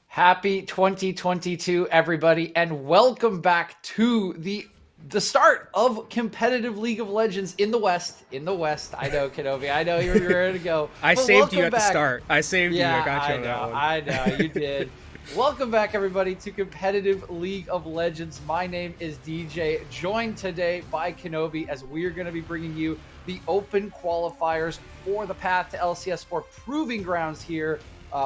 Happy 2022, everybody, and welcome back to the start of competitive League of Legends in the West. I know, Kenobi. I know you're ready to go. I saved you at the start. I saved you. I got you on that one. I know, you did. Welcome back, everybody, to competitive League of Legends. My name is DJ, joined today by Kenobi, as we are going to be bringing you the open qualifiers for the path to LCS4 Proving Grounds here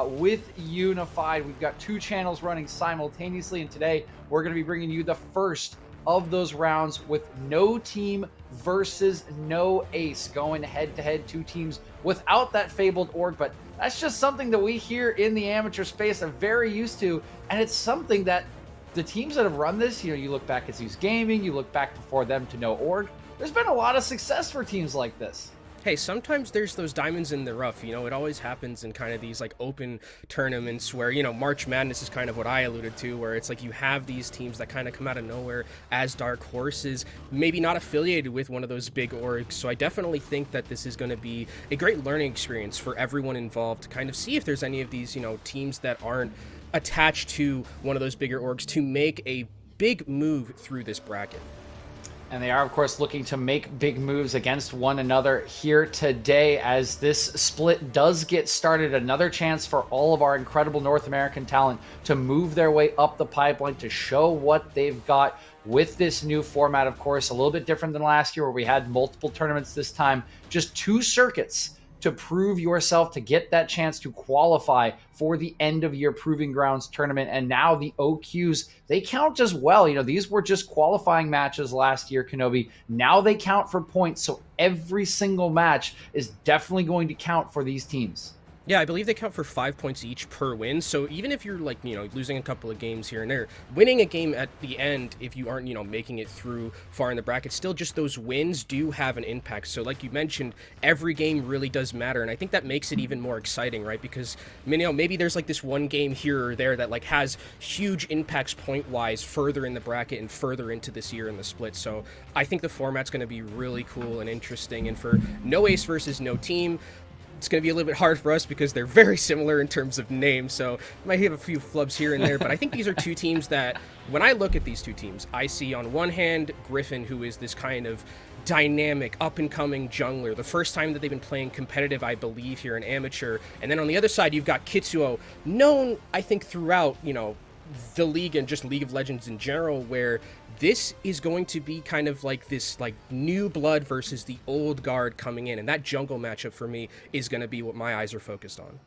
with Unified. We've got two channels running simultaneously, and today we're going to be bringing you the first of those rounds with no team versus no ace, going head-to-head, two teams without that fabled org, but that's just something that we here in the amateur space are very used to, and it's something that the teams that have run this, you look back at Zeus Gaming, you look back before them to no org, there's been a lot of success for teams like this. Hey, sometimes there's those diamonds in the rough, it always happens in kind of these like open tournaments where, March Madness is kind of what I alluded to, where it's like you have these teams that kind of come out of nowhere as dark horses, maybe not affiliated with one of those big orgs. So I definitely think that this is going to be a great learning experience for everyone involved to kind of see if there's any of these, teams that aren't attached to one of those bigger orgs to make a big move through this bracket. And they are, of course, looking to make big moves against one another here today as this split does get started. Another chance for all of our incredible North American talent to move their way up the pipeline, to show what they've got with this new format. Of course, a little bit different than last year where we had multiple tournaments. This time, just two circuits to prove yourself, to get that chance to qualify for the end of year Proving Grounds tournament. And now the OQs, they count as well. These were just qualifying matches last year, Kenobi. Now they count for points. So every single match is definitely going to count for these teams. Yeah, I believe they count for 5 points each per win. So even if you're losing a couple of games here and there, winning a game at the end, if you aren't, making it through far in the bracket, still just those wins do have an impact. So like you mentioned, every game really does matter. And I think that makes it even more exciting, right? Because, maybe there's like this one game here or there that like has huge impacts point-wise further in the bracket and further into this year in the split. So I think the format's going to be really cool and interesting. And for no ace versus no team, it's going to be a little bit hard for us because they're very similar in terms of names, so might have a few flubs here and there, but I think these are two teams that, when I look at these two teams, I see on one hand Griffin, who is this kind of dynamic, up-and-coming jungler. The first time that they've been playing competitive, I believe, here in Amateur. And then on the other side, you've got Kitsuo, known, I think, throughout, the league and just League of Legends in general, where this is going to be kind of like this new blood versus the old guard coming in. And that jungle matchup for me is going to be what my eyes are focused on.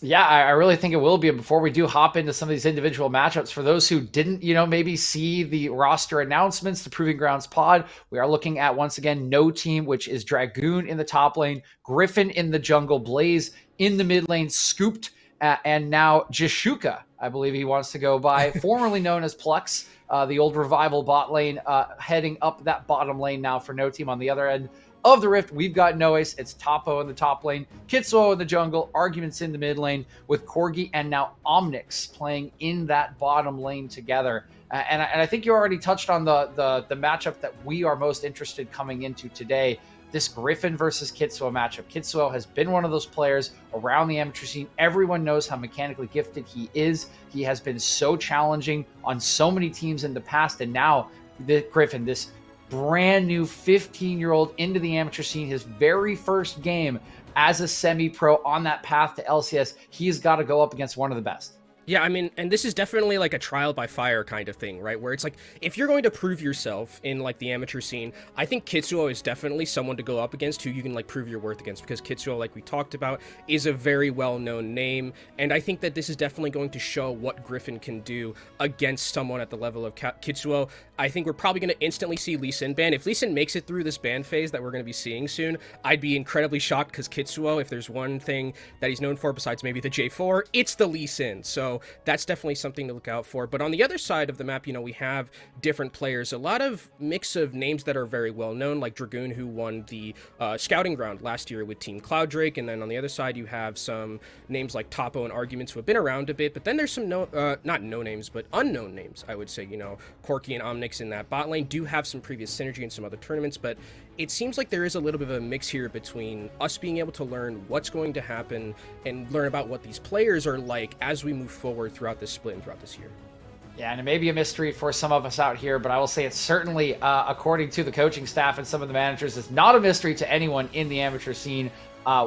Yeah, I really think it will be. And before we do hop into some of these individual matchups, for those who didn't, maybe see the roster announcements, the Proving Grounds pod, we are looking at, once again, No Team, which is Dragoon in the top lane, Griffin in the jungle, Blaze in the mid lane, Scooped, and now Jishuka, I believe he wants to go by, formerly known as Plux, the old Revival bot lane, heading up that bottom lane now for No Team. On the other end of the Rift, we've got Noace, it's Topo in the top lane, Kitsuo in the jungle, Arguments in the mid lane, with Corgi and now Omnix playing in that bottom lane together. And I think you already touched on the matchup that we are most interested coming into today, this Griffin versus Kitsuo matchup. Kitsuo has been one of those players around the amateur scene. Everyone knows how mechanically gifted he is. He has been so challenging on so many teams in the past, and now Griffin, this brand new 15-year-old into the amateur scene, his very first game as a semi-pro on that path to LCS, he's got to go up against one of the best. Yeah, I mean, and this is definitely like a trial by fire kind of thing, right? Where it's like, if you're going to prove yourself in like the amateur scene, I think Kitsuo is definitely someone to go up against who you can like prove your worth against, because Kitsuo, like we talked about, is a very well-known name. And I think that this is definitely going to show what Griffin can do against someone at the level of Kitsuo. I think we're probably going to instantly see Lee Sin ban. If Lee Sin makes it through this ban phase that we're going to be seeing soon, I'd be incredibly shocked, because Kitsuo, if there's one thing that he's known for besides maybe the J4, it's the Lee Sin. So that's definitely something to look out for. But on the other side of the map, we have different players, a lot of mix of names that are very well known, like Dragoon, who won the scouting ground last year with Team Cloudrake. And then on the other side, you have some names like Topo and Arguments, who have been around a bit. But then there's some not no names, but unknown names, I would say. Corki and Omnix in that bot lane do have some previous synergy in some other tournaments, but it seems like there is a little bit of a mix here between us being able to learn what's going to happen and learn about what these players are like as we move forward throughout this split and throughout this year. Yeah, and it may be a mystery for some of us out here, but I will say it's certainly, according to the coaching staff and some of the managers, it's not a mystery to anyone in the amateur scene.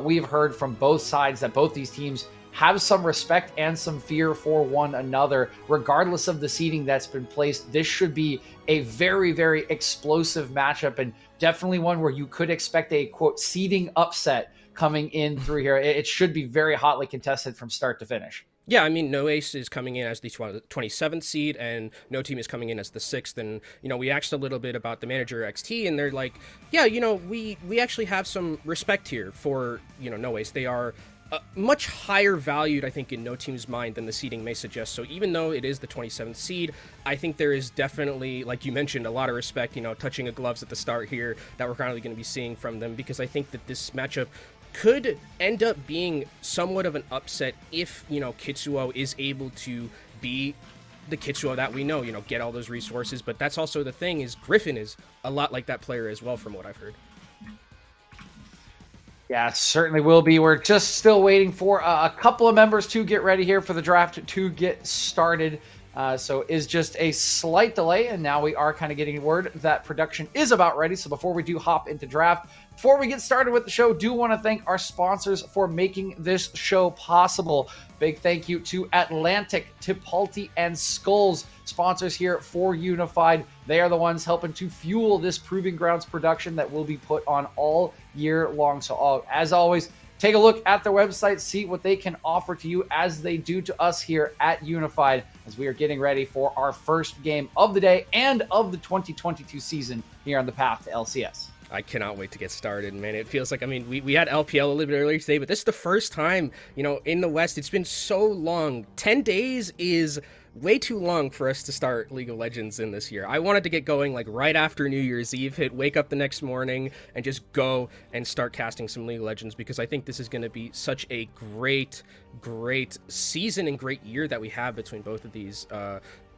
We've heard from both sides that both these teams have some respect and some fear for one another, regardless of the seeding that's been placed. This should be a very, very explosive matchup, and definitely one where you could expect a, quote, seeding upset coming in through here. It should be very hotly contested from start to finish. Yeah, I mean, Noace is coming in as the 27th seed, and No Team is coming in as the 6th. And, we asked a little bit about the manager XT, and they're like, yeah, we actually have some respect here for, Noace. They are much higher valued, I think, in No Team's mind than the seeding may suggest. So even though it is the 27th seed, I think there is definitely, like you mentioned, a lot of respect, touching of gloves at the start here that we're currently going to be seeing from them, because I think that this matchup could end up being somewhat of an upset if, Kitsuo is able to be the Kitsuo that we know, get all those resources. But that's also the thing, is Griffin is a lot like that player as well, from what I've heard. Yeah, certainly will be. We're just still waiting for a couple of members to get ready here for the draft to get started. So is just a slight delay, and now we are kind of getting word that production is about ready. So before we do hop into draft, before we get started with the show, do want to thank our sponsors for making this show possible. Big thank you to Atlantic, Tipalti, and Skulls, sponsors here for Unified. They are the ones helping to fuel this Proving Grounds production that will be put on all year long. So as always, take a look at their website, see what they can offer to you as they do to us here at Unified, as we are getting ready for our first game of the day and of the 2022 season here on the path to LCS. I cannot wait to get started, man. It feels like, we had LPL a little bit earlier today, but this is the first time, in the West. It's been so long. 10 days is way too long for us to start League of Legends in this year. I wanted to get going like right after New Year's Eve hit, wake up the next morning and just go and start casting some League of Legends, because I think this is going to be such a great season and great year that we have between both of these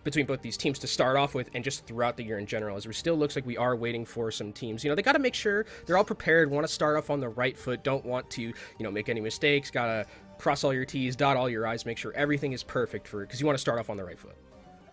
between both these teams to start off with and just throughout the year in general, as it still looks like we are waiting for some teams. They got to make sure they're all prepared, want to start off on the right foot, don't want to, make any mistakes, got to cross all your T's, dot all your I's, make sure everything is perfect because you want to start off on the right foot.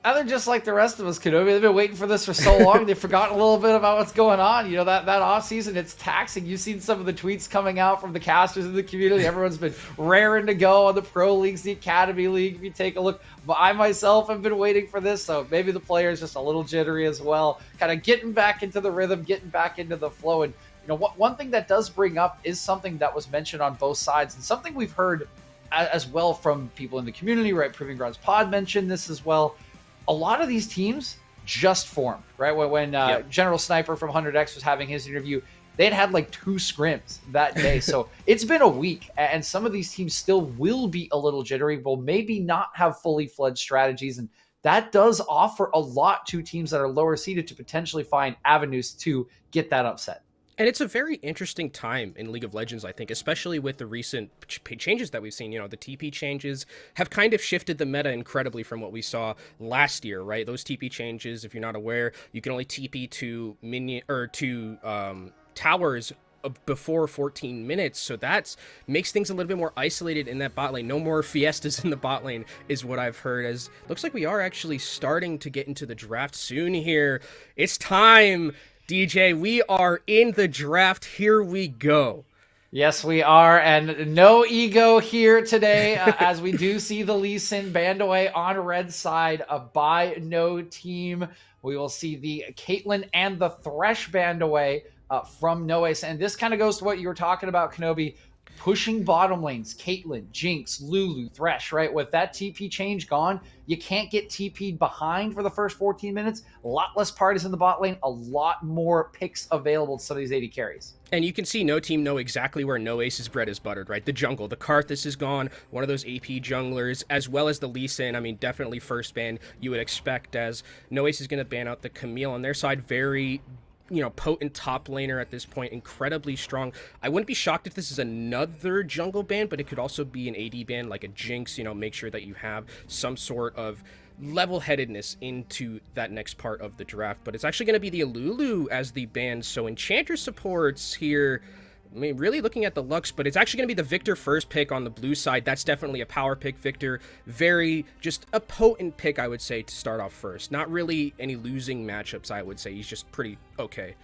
And they're just like the rest of us, Kenobi. They've been waiting for this for so long. They've forgotten a little bit about what's going on. That off season, it's taxing. You've seen some of the tweets coming out from the casters in the community. Everyone's been raring to go on the pro leagues, the academy league. If you take a look, I myself have been waiting for this. So maybe the players just a little jittery as well, kind of getting back into the rhythm, getting back into the flow. And one thing that does bring up is something that was mentioned on both sides, and something we've heard as well from people in the community. Right, Proving Grounds Pod mentioned this as well. A lot of these teams just formed, right? When General Sniper from 100X was having his interview, they'd had like 2 scrims that day. So it's been a week, and some of these teams still will be a little jittery, will maybe not have fully fledged strategies. And that does offer a lot to teams that are lower seeded to potentially find avenues to get that upset. And it's a very interesting time in League of Legends, I think, especially with the recent changes that we've seen. The TP changes have kind of shifted the meta incredibly from what we saw last year, right? Those TP changes, if you're not aware, you can only TP to towers before 14 minutes, so that makes things a little bit more isolated in that bot lane. No more fiestas in the bot lane is what I've heard, as looks like we are actually starting to get into the draft soon here. It's time, DJ, we are in the draft. Here we go. Yes, we are, and no ego here today, as we do see the Lee Sin banned away on red side by no team. We will see the Caitlyn and the Thresh banned away from No Ace, and this kind of goes to what you were talking about, Kenobi, pushing bottom lanes. Caitlyn, Jinx, Lulu, Thresh, right? With that TP change gone, you can't get TP'd behind for the first 14 minutes. A lot less parties in the bot lane, a lot more picks available to some of these AD carries. And you can see no team know exactly where No Ace's bread is buttered, right? The jungle, the Karthus is gone, one of those AP junglers, as well as the Lee Sin. I mean, definitely first ban you would expect, as No Ace is going to ban out the Camille on their side. Very potent top laner at this point, incredibly strong. I wouldn't be shocked if this is another jungle ban, but it could also be an AD ban, like a Jinx. Make sure that you have some sort of level-headedness into that next part of the draft. But it's actually going to be the Lulu as the ban, so Enchantress supports here. I mean, really looking at the Lux, but it's actually going to be the Victor first pick on the blue side. That's definitely a power pick. Victor, very just a potent pick, I would say, to start off first. Not really any losing matchups, I would say. He's just pretty okay.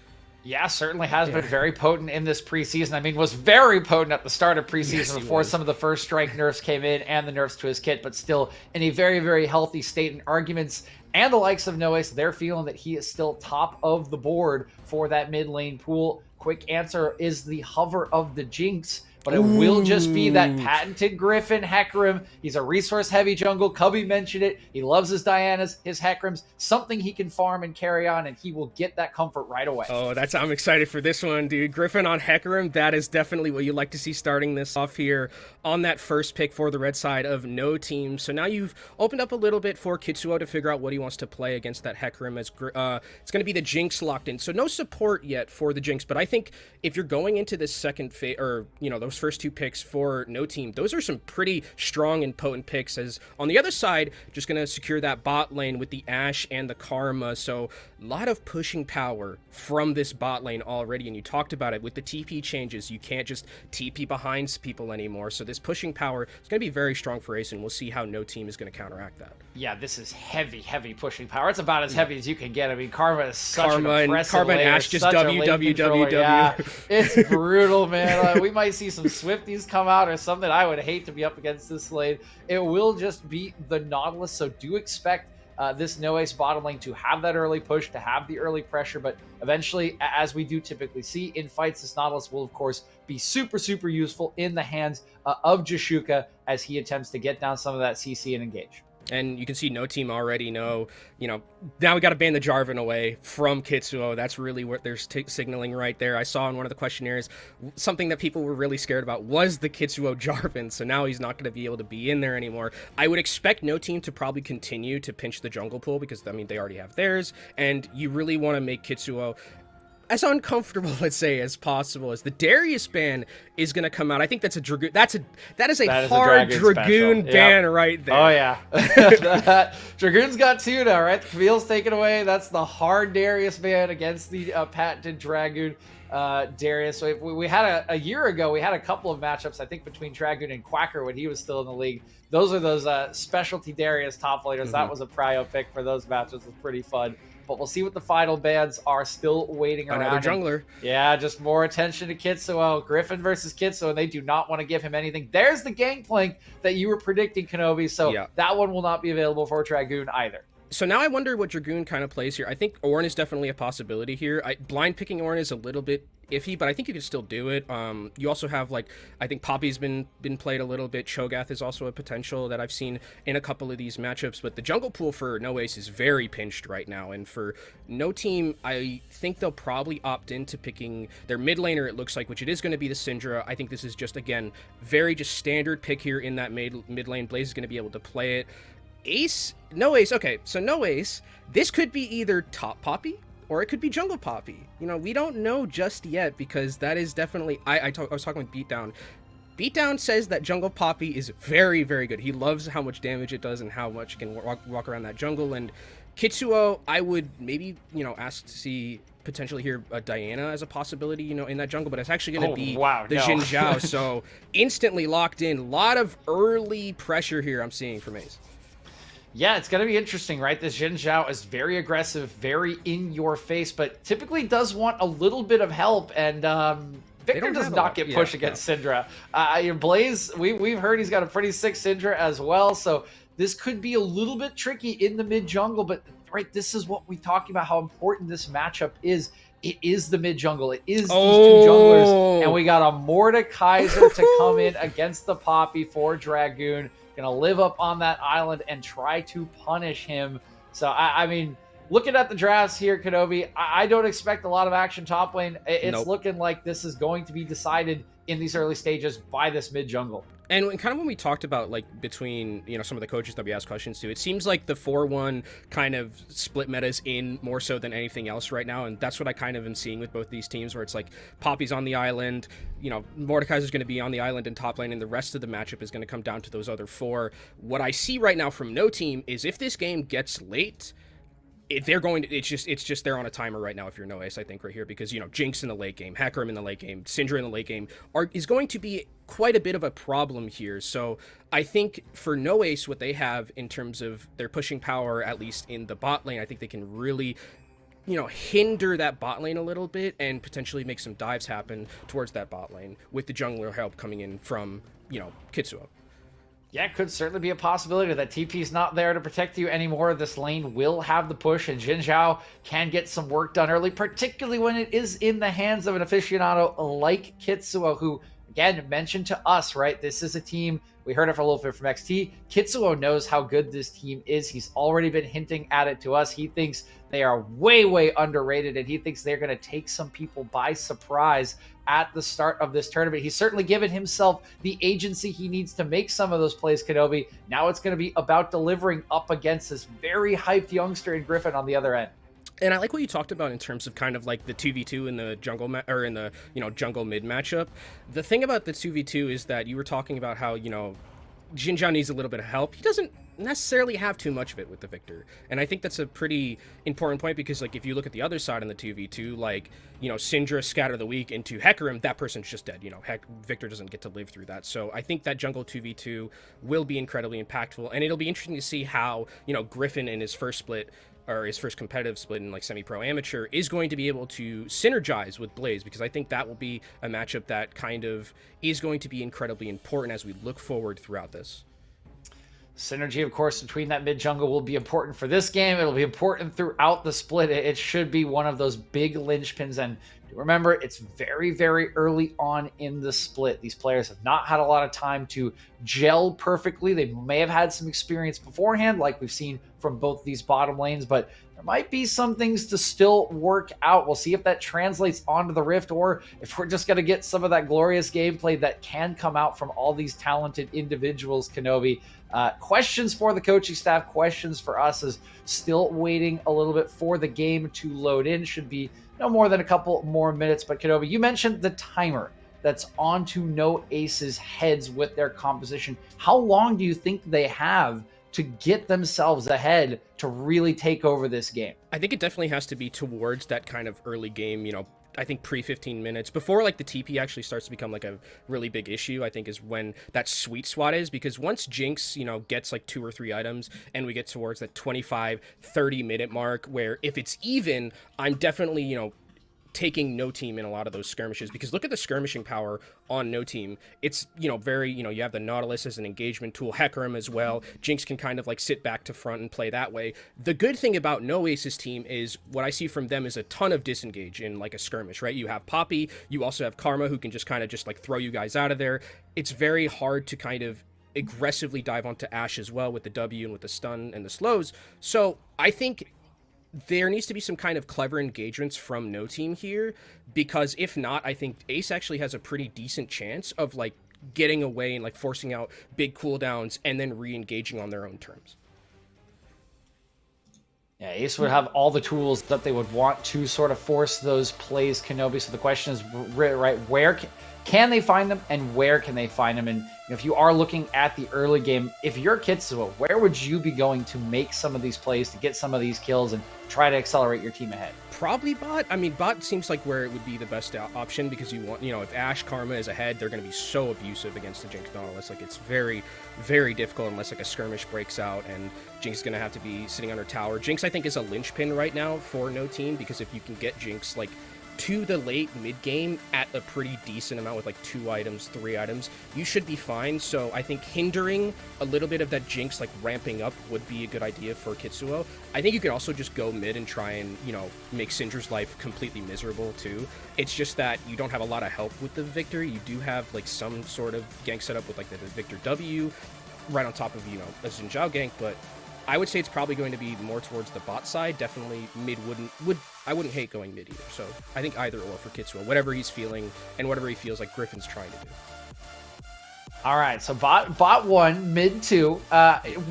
Yeah, certainly has been very potent in this preseason. I mean, was very potent at the start of preseason before some of the first strike nerfs came in and the nerfs to his kit, but still in a very, very healthy state. And arguments and the likes of No Ace, they're feeling that he is still top of the board for that mid lane pool. Quick answer is the hover of the Jinx, but it will just be that patented Griffin Hecarim. He's a resource-heavy jungle. Cubby mentioned it. He loves his Dianas, his Hecarims, something he can farm and carry on, and he will get that comfort right away. Oh, I'm excited for this one, dude. Griffin on Hecarim, that is definitely what you like to see starting this off here on that first pick for the red side of no team. So now you've opened up a little bit for Kitsuo to figure out what he wants to play against that Hecarim, as it's going to be the Jinx locked in. So no support yet for the Jinx, but I think if you're going into this second phase, or, those first 2 picks for no team, those are some pretty strong and potent picks, as on the other side, just going to secure that bot lane with the Ashe and the Karma. So a lot of pushing power from this bot lane already, and you talked about it with the TP changes. You can't just TP behind people anymore, so this pushing power is going to be very strong for Ace, and we'll see how no team is going to counteract that. Yeah, this is heavy pushing power. It's about as heavy as you can get. I mean, Karma is such an impressive Karma and layer, Ashe just WWW. Yeah, it's brutal, man. We might see some Swifties come out or something. I would hate to be up against this lane. It will just be the Nautilus, so do expect this No Ace bottom lane to have that early push, to have the early pressure, but eventually, as we do typically see in fights, this Nautilus will, of course, be super useful in the hands of Jashuka as he attempts to get down some of that CC and engage. And you can see no team already know, now we got to ban the Jarvan away from Kitsuo. That's really what they're signaling right there. I saw in one of the questionnaires, something that people were really scared about was the Kitsuo Jarvan. So now he's not going to be able to be in there anymore. I would expect no team to probably continue to pinch the jungle pool because, they already have theirs. And you really want to make Kitsuo as uncomfortable, let's say, as possible as the Darius ban is going to come out. I think that's a Dragoon. That is a hard Dragoon ban right there. Oh yeah, Dragoon's got two now, right? The Camille's taken away. That's the hard Darius ban against the patented Dragoon. Darius. So we had a year ago, we had a couple of matchups, I think, between Dragoon and Quacker when he was still in the league. Those are those specialty Darius top laners. That was a prio pick for those matches. It was pretty fun. But we'll see what the final bans are. Still waiting around. Another jungler. Yeah, just more attention to Kitsuo. Griffin versus Kitsuo, and they do not want to give him anything. There's the Gangplank that you were predicting, Kenobi. So that one will not be available for Dragoon either. So now I wonder what Dragoon kind of plays here. I think Ornn is definitely a possibility here. Blind picking Ornn is a little bit iffy, but I think you can still do it. You also have, like, I think Poppy's been played a little bit. Cho'Gath is also a potential that I've seen in a couple of these matchups, but the jungle pool for No Ace is very pinched right now, and for No Team, I think they'll probably opt into picking their mid laner, it looks like, which it is going to be the Syndra. I think this is just, again, very just standard pick here in that mid lane. Blaze is going to be able to play it. No Ace, okay, so No Ace, this could be either top Poppy or it could be jungle Poppy. You know, we don't know just yet, because that is definitely, I was talking with Beatdown. Beatdown says that jungle Poppy is very, very good. He loves how much damage it does and how much it can walk around that jungle. And Kitsuo, I would maybe, you know, ask to see potentially here Diana as a possibility, you know, in that jungle, but it's actually going to be the Xin Zhao. So instantly locked in. A lot of early pressure here I'm seeing from Ace. Yeah, it's going to be interesting, right? This Xin Zhao is very aggressive, very in your face, but typically does want a little bit of help. And Victor does not get pushed against Syndra. Your Blaze, we've heard he's got a pretty sick Syndra as well. So this could be a little bit tricky in the mid jungle, but right, this is what we talked about, how important this matchup is. It is the mid jungle. It is these two junglers. And we got a Mordekaiser to come in against the Poppy for Dragoon. Gonna live up on that island and try to punish him. So I mean, looking at the drafts here, Kenobi, I don't expect a lot of action top lane. It's looking like this is going to be decided in these early stages by this mid jungle. And kind of when we talked about, like, between, you know, some of the coaches that we asked questions to, it seems like the 4-1 kind of split metas in more so than anything else right now. And that's what I kind of am seeing with both these teams, where it's like Poppy's on the island, you know, Mordekaiser's going to be on the island in top lane, and the rest of the matchup is going to come down to those other four. What I see right now from No Team is if this game gets late, they're going to, it's just they're on a timer right now if you're No Ace, I think, right here, because, you know, Jinx in the late game, Hecarim in the late game, Syndra in the late game is going to be quite a bit of a problem here. So I think for No Ace, what they have in terms of their pushing power, at least in the bot lane, I think they can really, you know, hinder that bot lane a little bit and potentially make some dives happen towards that bot lane with the jungler help coming in from, you know, Kitsuo. Yeah, it could certainly be a possibility that TP's not there to protect you anymore. This lane will have the push, and Xin Zhao can get some work done early, particularly when it is in the hands of an aficionado like Kitsuo, who, again, mentioned to us, right? This is a team, we heard it for a little bit from XT. Kitsuo knows how good this team is. He's already been hinting at it to us. He thinks they are way, way underrated, and he thinks they're going to take some people by surprise at the start of this tournament. He's certainly given himself the agency he needs to make some of those plays, Kenobi. Now it's going to be about delivering up against this very hyped youngster in Griffin on the other end. And I like what you talked about in terms of kind of like the 2v2 in the jungle or in the, you know, jungle mid matchup. The thing about the 2v2 is that you were talking about how, you know, Xin Zhao needs a little bit of help. He doesn't necessarily have too much of it with the Victor. And I think that's a pretty important point, because, like, if you look at the other side in the 2v2, like, you know, Syndra scatter the weak into Hecarim, that person's just dead. You know, Victor doesn't get to live through that. So I think that jungle 2v2 will be incredibly impactful, and it'll be interesting to see how, you know, Griffin in his first split, or his first competitive split in, like, semi-pro amateur, is going to be able to synergize with Blaze, because I think that will be a matchup that kind of is going to be incredibly important as we look forward throughout this. Synergy, of course, between that mid jungle will be important for this game. It'll be important throughout the split. It should be one of those big linchpins. And remember, it's very, very early on in the split. These players have not had a lot of time to gel perfectly. They may have had some experience beforehand, like we've seen from both these bottom lanes, but there might be some things to still work out. We'll see if that translates onto the Rift, or if we're just going to get some of that glorious gameplay that can come out from all these talented individuals, Kenobi. Questions for the coaching staff, questions for us, is still waiting a little bit for the game to load in. Should be no more than a couple more minutes. But Kenobi, you mentioned the timer that's onto No Ace's heads with their composition. How long do you think they have to get themselves ahead to really take over this game? I think it definitely has to be towards that kind of early game, I think pre 15 minutes before like the TP actually starts to become like a really big issue. I think is when that sweet spot is, because once Jinx, gets like 2 or 3 items and we get towards that 25-30 minute mark, where if it's even, I'm definitely, taking No Team in a lot of those skirmishes, because look at the skirmishing power on No Team. It's, very, you have the Nautilus as an engagement tool, Hecarim as well. Jinx can kind of like sit back to front and play that way. The good thing about No Ace's team is what I see from them is a ton of disengage in like a skirmish, right? You have Poppy, you also have Karma, who can just kind of just like throw you guys out of there. It's very hard to kind of aggressively dive onto Ashe as well with the W and with the stun and the slows. So I think there needs to be some kind of clever engagements from No Team here, because if not, I think Ace actually has a pretty decent chance of like getting away and like forcing out big cooldowns and then re-engaging on their own terms. Yeah, Ace would have all the tools that they would want to sort of force those plays, Kenobi. So the question is, right, where can they find them, and where can they find them? And if you are looking at the early game, if you're Kitsuo, where would you be going to make some of these plays, to get some of these kills and try to accelerate your team ahead? Probably bot. I mean, bot seems like where it would be the best option, because you want, if Ashe, Karma is ahead, they're going to be so abusive against the Jinx Nautilus. Like, it's very, very difficult unless like a skirmish breaks out and Jinx is going to have to be sitting under tower. Jinx, I think, is a linchpin right now for No Team, because if you can get Jinx like to the late mid game at a pretty decent amount with like 2 items, 3 items, you should be fine. So I think hindering a little bit of that Jinx like ramping up would be a good idea for Kitsuo. I think you could also just go mid and try and, make Syndra's life completely miserable too. It's just that you don't have a lot of help with the Victor. You do have like some sort of gank setup with like the Victor W right on top of, a Xin Zhao gank, but I would say it's probably going to be more towards the bot side. Definitely mid I wouldn't hate going mid either. So I think either or for Kitsuo, whatever he's feeling and whatever he feels like Griffin's trying to do. All right, so bot 1, mid 2.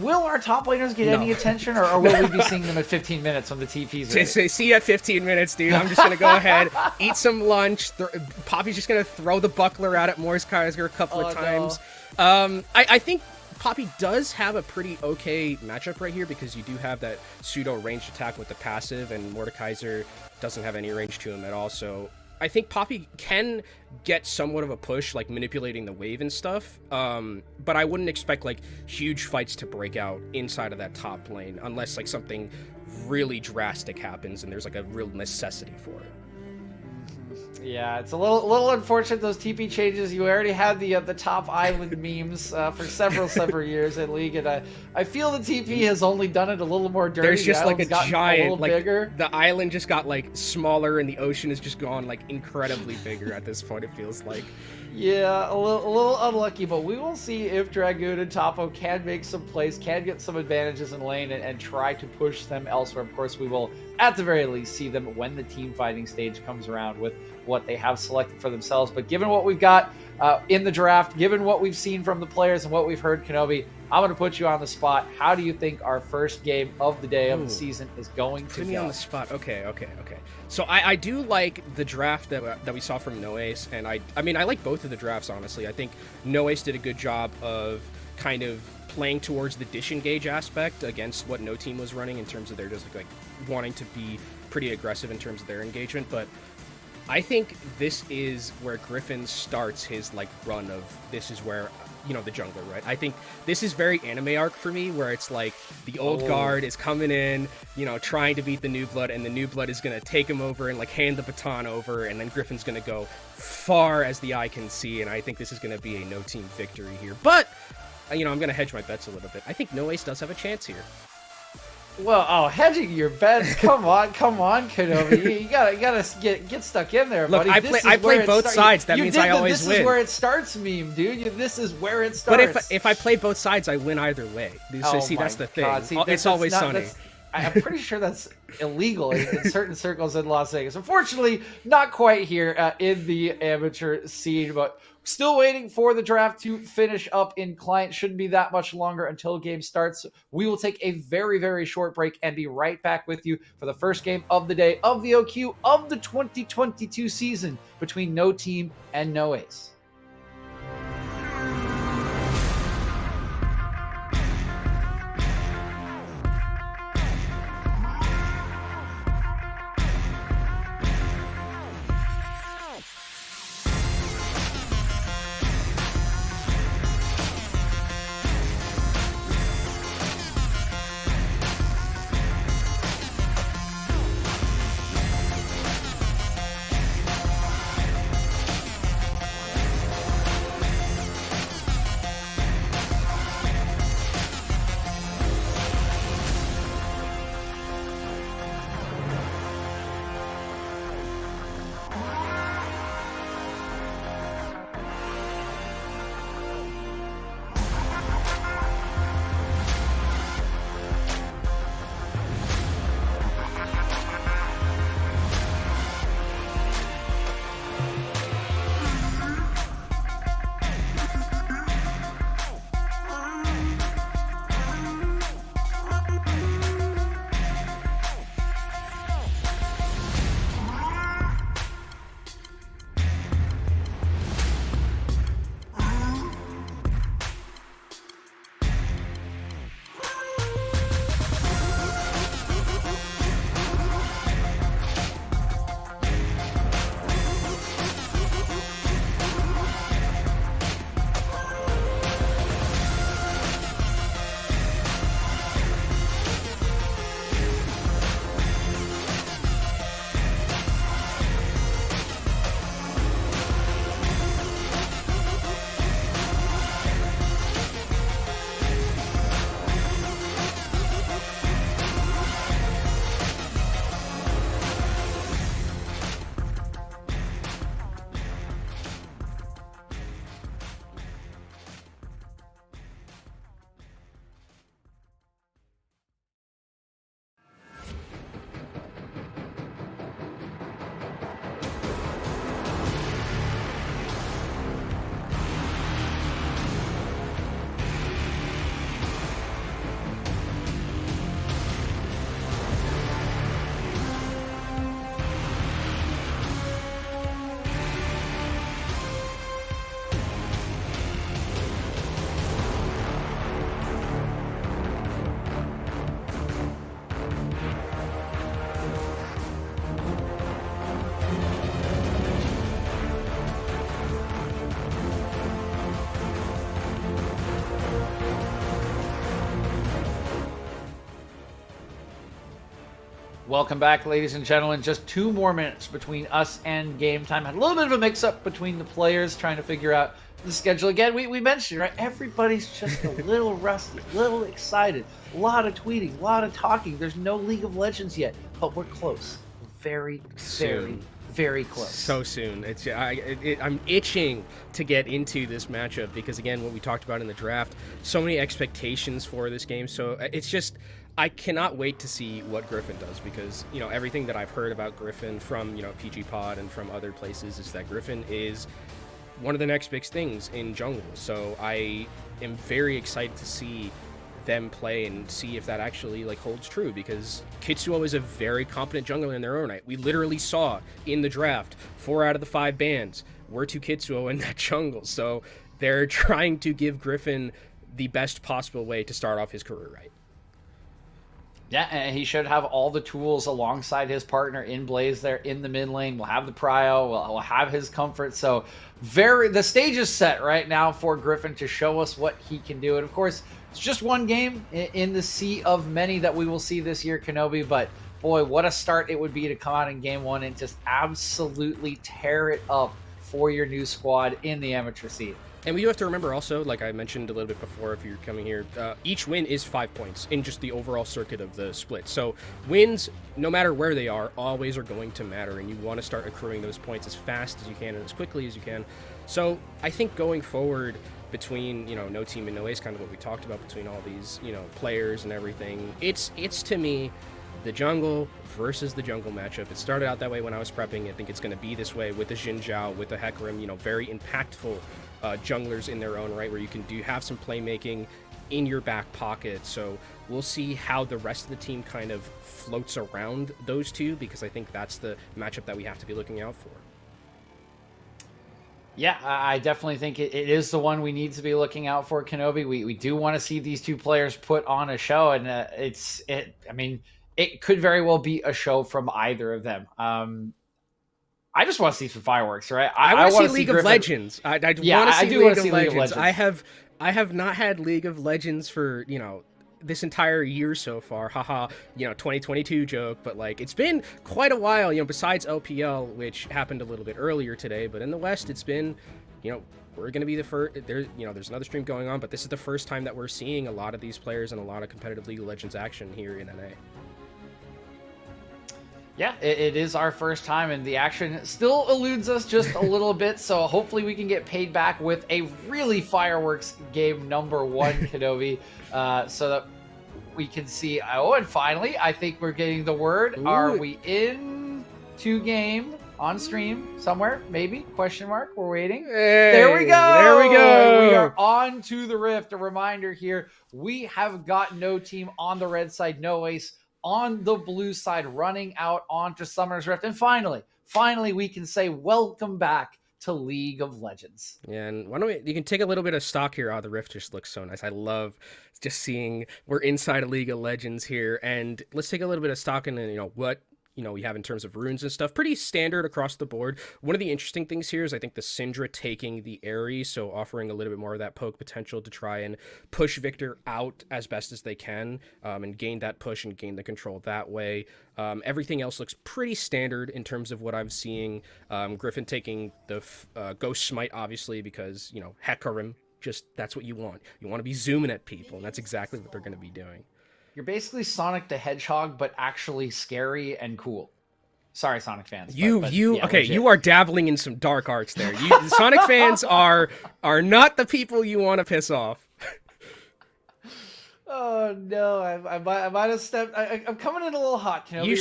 Will our top laners get any attention, or will we be seeing them at 15 minutes when the TP's ready? See you at 15 minutes, dude. I'm just going to go ahead, eat some lunch. Poppy's just going to throw the buckler out at Mordekaiser a couple of times. No. I think Poppy does have a pretty okay matchup right here, because you do have that pseudo ranged attack with the passive, and Mordekaiser doesn't have any range to him at all. So I think Poppy can get somewhat of a push, like manipulating the wave and stuff, but I wouldn't expect like huge fights to break out inside of that top lane unless like something really drastic happens and there's like a real necessity for it. Yeah, it's a little unfortunate, those TP changes. You already had the top island memes for several years in League, and I feel the TP has only done it a little more dirty. There's just like a giant, like bigger. The island just got like smaller, and the ocean has just gone like incredibly bigger at this point. It feels like. Yeah, a little unlucky, but we will see if Dragoon and Topo can make some plays, can get some advantages in lane, and try to push them elsewhere. Of course, we will, at the very least, see them when the team fighting stage comes around with what they have selected for themselves. But given what we've got in the draft, given what we've seen from the players and what we've heard, Kenobi, I'm going to put you on the spot. How do you think our first game of the day of the season is going to go? Put me on the spot. Okay. So I do like the draft that we saw from No Ace, and I mean, I like both of the drafts, honestly. I think No Ace did a good job of kind of playing towards the disengage aspect against what No Team was running in terms of their just like wanting to be pretty aggressive in terms of their engagement. But I think this is where Griffin starts his like run of this is where, the jungler, right? I think this is very anime arc for me, where it's like the old guard is coming in, trying to beat the new blood, and the new blood is going to take him over and like hand the baton over, and then Griffin's going to go far as the eye can see, and I think this is going to be a No Team victory here. But, I'm going to hedge my bets a little bit. I think No Ace does have a chance here. Well, oh, hedging your bets. Come on, Kenobi. You gotta get stuck in there, Look, buddy. I play both sides. That means I always win. This is where it starts, meme, dude. This is where it starts. But if I play both sides, I win either way. So see, that's the thing. See, it's always sunny. I'm pretty sure that's illegal in certain circles in Las Vegas. Unfortunately, not quite here in the amateur scene, but still waiting for the draft to finish up in client. Shouldn't be that much longer until game starts. We will take a very, very short break and be right back with you for the first game of the day of the OQ of the 2022 season between No Team and No Ace. Welcome back, ladies and gentlemen. Just 2 more minutes between us and game time. Had a little bit of a mix-up between the players trying to figure out the schedule. Again, we mentioned, right? Everybody's just a little rusty, a little excited. A lot of tweeting, a lot of talking. There's no League of Legends yet, but we're close. Very, very close. So soon. I'm itching to get into this matchup because, again, what we talked about in the draft, so many expectations for this game. So it's just... I cannot wait to see what Griffin does because, you know, everything that I've heard about Griffin from, you know, PG Pod and from other places is that Griffin is one of the next big things in jungle. So I am very excited to see them play and see if that actually like holds true because Kitsuo is a very competent jungler in their own right. We literally saw in the draft 4 out of the 5 bans were to Kitsuo in that jungle. So they're trying to give Griffin the best possible way to start off his career right. Yeah, and he should have all the tools alongside his partner in Blaze there in the mid lane. We'll have the prio, we'll have his comfort. So the stage is set right now for Griffin to show us what he can do. And of course, it's just one game in the sea of many that we will see this year, Kenobi. But boy, what a start it would be to come out in game 1 and just absolutely tear it up for your new squad in the amateur scene. And we do have to remember also, like I mentioned a little bit before, if you're coming here, each win is 5 points in just the overall circuit of the split. So wins, no matter where they are going to matter, and you want to start accruing those points as fast as you can and as quickly as you can. So I think going forward between, no team and no ace, kind of what we talked about between all these, players and everything, it's to me the jungle versus the jungle matchup. It started out that way when I was prepping. I think it's going to be this way with the Xin Zhao, with the Hecarim, very impactful junglers in their own right, where you can have some playmaking in your back pocket. So we'll see how the rest of the team kind of floats around those two, because I think that's the matchup that we have to be looking out for. Yeah, I definitely think it is the one we need to be looking out for, Kenobi. We do want to see these two players put on a show, and it could very well be a show from either of them. I just want to see some fireworks, right? I want to see League of Legends. I want to see League of Legends. I have not had League of Legends for, this entire year so far. Haha, 2022 joke, but like it's been quite a while, besides LPL, which happened a little bit earlier today, but in the West it's been, we're going to be the first. There's another stream going on, but this is the first time that we're seeing a lot of these players and a lot of competitive League of Legends action here in NA. Yeah, it is our first time, and the action still eludes us just a little bit, so hopefully we can get paid back with a really fireworks game number 1, Kenobi, so that we can see. Oh, and finally, I think we're getting the word. Ooh. Are we in to game on stream somewhere? Maybe? Question mark. We're waiting. Hey, there we go. There we go. We are on to the Rift. A reminder here, we have got no team on the red side, no ace on the blue side, running out onto Summoner's Rift. And finally, we can say welcome back to League of Legends. Yeah, and why don't you can take a little bit of stock here. Oh, the Rift just looks so nice. I love just seeing we're inside of League of Legends here. And let's take a little bit of stock in, what we have in terms of runes and stuff. Pretty standard across the board. One of the interesting things here is I think the Syndra taking the Aerie, so offering a little bit more of that poke potential to try and push Viktor out as best as they can, and gain that push and gain the control that way. Everything else looks pretty standard in terms of what I'm seeing. Griffin taking the Ghost Smite, obviously, because, Hecarim, just that's what you want. You want to be zooming at people, and that's exactly what they're going to be doing. You're basically Sonic the Hedgehog, but actually scary and cool. Sorry, Sonic fans. Okay, legit. You are dabbling in some dark arts there. Sonic fans are not the people you want to piss off. Oh no, I might have stepped. I'm coming in a little hot, Kenobi. You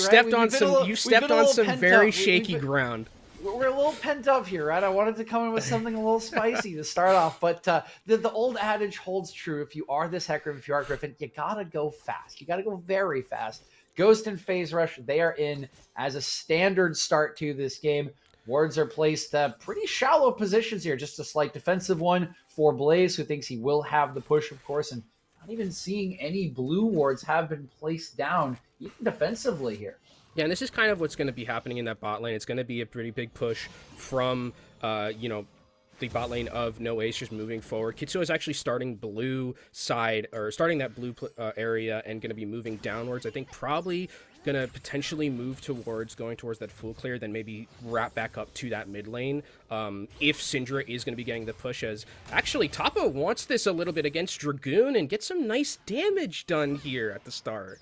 stepped on some very shaky ground. We're a little pent up here, right? I wanted to come in with something a little spicy to start off, but the old adage holds true. If you are this Hecarim, if you are Griffin, you gotta go fast. You gotta go very fast. Ghost and Phase Rush, they are in as a standard start to this game. Wards are placed pretty shallow positions here, just a slight defensive one for Blaze, who thinks he will have the push, of course, and not even seeing any blue wards have been placed down, even defensively here. Yeah, and this is kind of what's going to be happening in that bot lane. It's going to be a pretty big push from, the bot lane of No Ace just moving forward. Kitsuo is actually starting blue side, or starting that blue area, and going to be moving downwards. I think probably going to potentially move going towards that full clear, then maybe wrap back up to that mid lane. If Syndra is going to be getting the push, as actually Tapo wants this a little bit against Dragoon and get some nice damage done here at the start.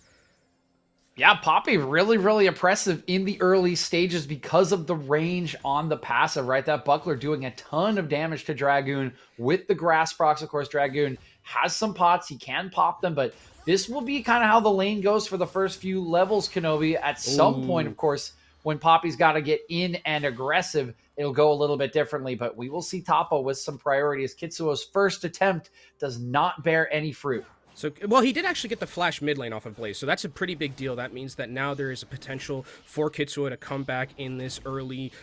Yeah, Poppy really, really impressive in the early stages because of the range on the passive, right? That Buckler doing a ton of damage to Dragoon with the Grass procs. Of course, Dragoon has some pots. He can pop them, but this will be kind of how the lane goes for the first few levels, Kenobi. At some point, of course, when Poppy's got to get in and aggressive, it'll go a little bit differently, but we will see Tapo with some priorities. Kitsuo's first attempt does not bear any fruit. So, well, he did actually get the flash mid lane off of Blaze, so that's a pretty big deal. That means that now there is a potential for Kitsuo to come back in this early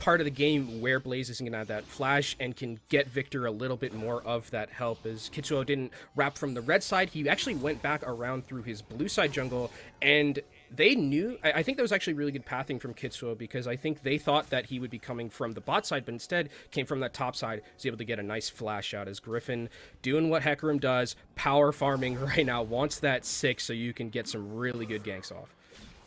part of the game where Blaze isn't going to have that flash and can get Viktor a little bit more of that help. As Kitsuo didn't wrap from the red side, he actually went back around through his blue side jungle, and they knew, I think that was actually really good pathing from Kitsuo, because I think they thought that he would be coming from the bot side, but instead came from that top side. Was able to get a nice flash out as Griffin doing what Hecarim does, power farming right now, wants that 6 so you can get some really good ganks off.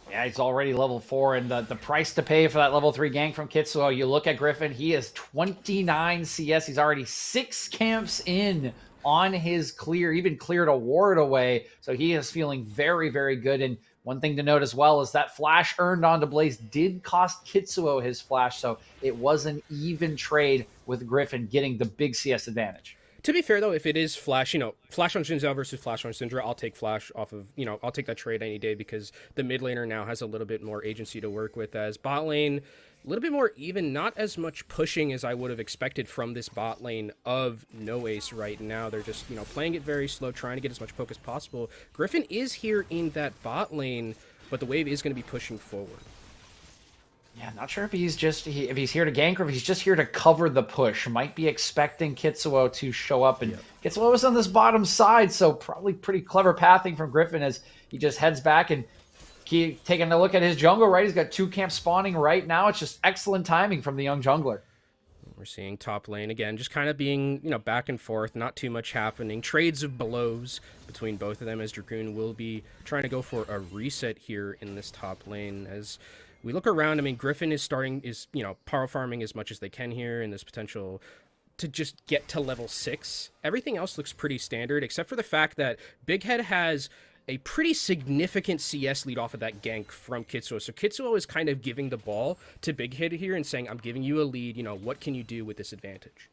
Yeah, he's already level 4, and the price to pay for that level 3 gank from Kitsuo, you look at Griffin, he is 29 CS. He's already 6 camps in on his clear, even cleared a ward away. So he is feeling very, very good. And one thing to note as well is that flash earned onto Blaze did cost Kitsuo his flash. So it was an even trade with Griffin getting the big CS advantage. To be fair, though, if it is Flash, Flash on Xin Zhao versus Flash on Syndra, I'll take Flash off of, I'll take that trade any day because the mid laner now has a little bit more agency to work with. As bot lane, a little bit more even, not as much pushing as I would have expected from this bot lane of No Ace right now. They're just, playing it very slow, trying to get as much poke as possible. Griffin is here in that bot lane, but the wave is going to be pushing forward. Yeah, not sure if he's if he's here to gank or if he's just here to cover the push. Might be expecting Kitsuo to show up, and Kitsuo was on this bottom side, so probably pretty clever pathing from Griffin as he just heads back and taking a look at his jungle. Right, he's got 2 camps spawning right now. It's just excellent timing from the young jungler. We're seeing top lane again, just kind of being, back and forth, not too much happening. Trades of blows between both of them as Dragoon will be trying to go for a reset here in this top lane. As we look around, I mean, Griffin is power farming as much as they can here in this potential to just get to level 6. Everything else looks pretty standard, except for the fact that Big Head has a pretty significant CS lead off of that gank from Kitsuo. So Kitsuo is kind of giving the ball to Big Head here and saying, I'm giving you a lead, what can you do with this advantage?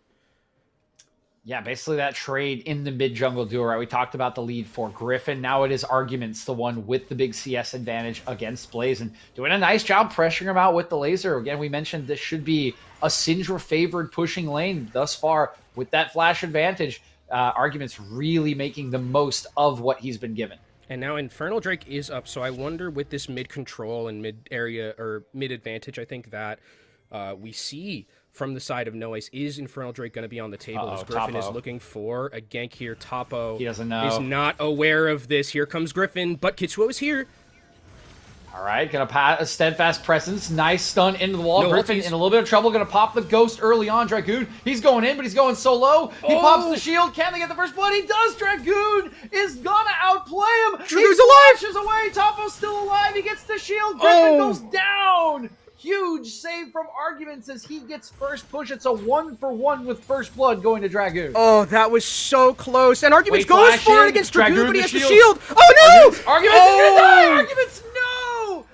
Yeah, basically that trade in the mid-jungle duo, right? We talked about the lead for Griffin. Now it is Arguments, the one with the big CS advantage against Blaze, and doing a nice job pressuring him out with the laser. Again, we mentioned this should be a Syndra-favored pushing lane thus far with that flash advantage. Arguments really making the most of what he's been given. And now Infernal Drake is up, so I wonder with this mid-control and mid-area, or mid-advantage, I think that we see from the side of No Ace, is Infernal Drake going to be on the table as Griffin is looking for a gank here. Topo he doesn't know. Is not aware of this. Here comes Griffin, but Kitsuo is here. All right, gonna pass a steadfast presence. Nice stun into the wall. No Griffin ultis. in a little bit of trouble. Gonna pop the ghost early on. Dragoon, he's going in, but he's going so low. He pops the shield. Can they get the first blood? He does. Dragoon is gonna outplay him. Dragoon's alive. He flashes away. Topo's still alive. He gets the shield. Griffin goes down. Huge save from Arguments as he gets first push. It's a 1-for-1 with first blood going to Dragoon. Oh, that was so close. And Arguments goes for it against Dragoon, but he has the shield. Oh, no! Arguments is gonna die! Arguments, no!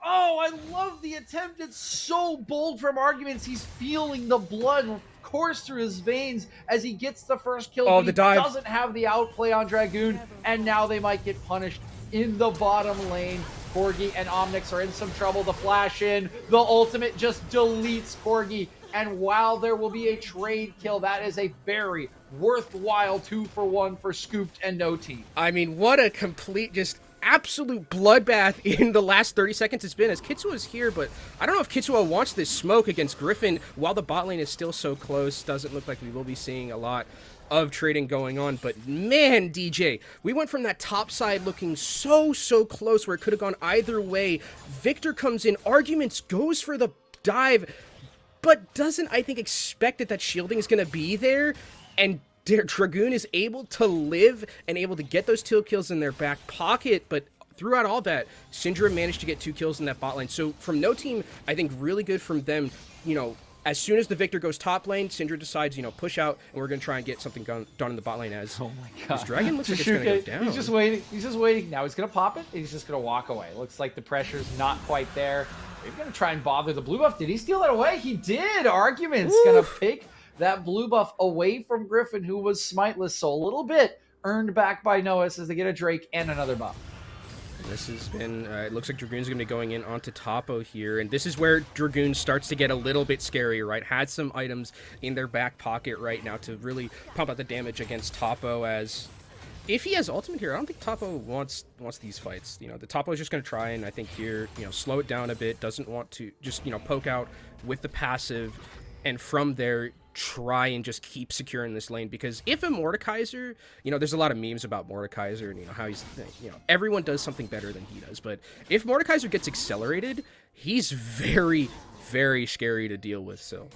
Oh, I love the attempt. It's so bold from Arguments. He's feeling the blood course through his veins as he gets the first kill. Oh, but the dive. Doesn't have the outplay on Dragoon, and now they might get punished in the bottom lane. Corgi and Omnix are in some trouble. The flash in, the ultimate just deletes Corgi. And while there will be a trade kill, that is a very worthwhile 2-for-1 for Scooped and No Team. I mean, what a complete, just absolute bloodbath in the last 30 seconds it's been, as Kitsuo is here, but I don't know if Kitsuo wants this smoke against Griffin while the bot lane is still so close. Doesn't look like we will be seeing a lot of trading going on, but man, DJ, we went from that top side looking so close where it could have gone either way. Victor comes in, Arguments goes for the dive, but doesn't, I think, expect that shielding is going to be there, and Dragoon is able to live and able to get those 2 kills in their back pocket, but throughout all that, Syndra managed to get 2 kills in that bot lane. So from No Team, I think really good from them, as soon as the Victor goes top lane, Syndra decides, push out, and we're going to try and get something done in the bot lane as oh my God. This Dragon looks like it's going to go down. He's just waiting. He's just waiting. Now he's going to pop it. He's just going to walk away. Looks like the pressure's not quite there. He's going to try and bother the blue buff. Did he steal that away? He did. Arguments going to pick that blue buff away from Griffin, who was smiteless. So a little bit earned back by Noah as they get a Drake and another buff. This has been, it looks like Dragoon's going to be going in onto Topo here, and this is where Dragoon starts to get a little bit scarier, right? Had some items in their back pocket right now to really pump out the damage against Topo, as if he has ultimate here, I don't think Topo wants these fights. The Topo is just going to try and, I think here, slow it down a bit, doesn't want to just, poke out with the passive, and from there, try and just keep securing this lane, because if a Mordekaiser, there's a lot of memes about Mordekaiser and how he's, everyone does something better than he does, but if Mordekaiser gets accelerated, he's very, very scary to deal with. So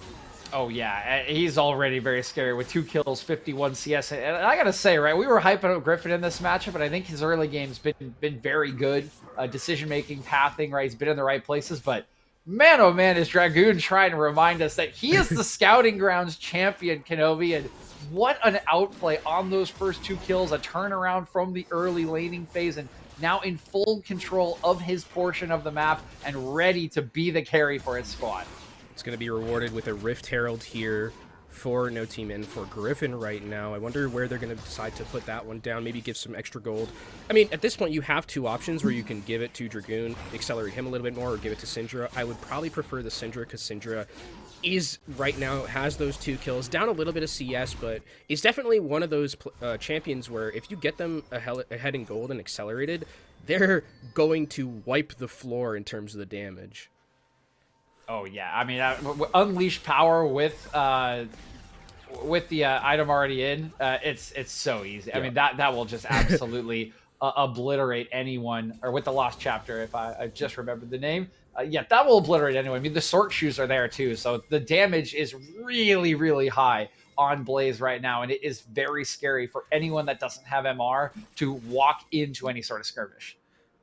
Oh yeah, he's already very scary with 2 kills, 51 CS. And I gotta say, right, we were hyping up Griffin in this matchup, but I think his early game's been very good. Decision making, pathing, right? He's been in the right places, but man, oh man, is Dragoon trying to remind us that he is the scouting grounds champion, Kenobi, and what an outplay on those first 2 kills, a turnaround from the early laning phase, and now in full control of his portion of the map and ready to be the carry for his squad. It's going to be rewarded with a Rift Herald here for No Team In for Griffin right now. I wonder where they're going to decide to put that one down, maybe give some extra gold. I mean, at this point, you have 2 options where you can give it to Dragoon, accelerate him a little bit more, or give it to Syndra. I would probably prefer the Syndra because Syndra is right now, has those 2 kills, down a little bit of CS, but is definitely one of those champions where if you get them ahead in gold and accelerated, they're going to wipe the floor in terms of the damage. Oh yeah, I mean, unleash power with the item already in. It's so easy. Yeah. I mean, that will just absolutely obliterate anyone. Or with the Lost Chapter, if I just remembered the name. Yeah, that will obliterate anyone. I mean, the Sork shoes are there too, so the damage is really, really high on Blaze right now, and it is very scary for anyone that doesn't have MR to walk into any sort of skirmish.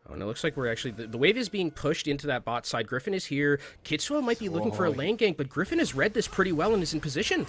Oh, and it looks like we're actually... The wave is being pushed into that bot side. Griffin is here. Kitsuo might be looking for a lane gank, but Griffin has read this pretty well and is in position.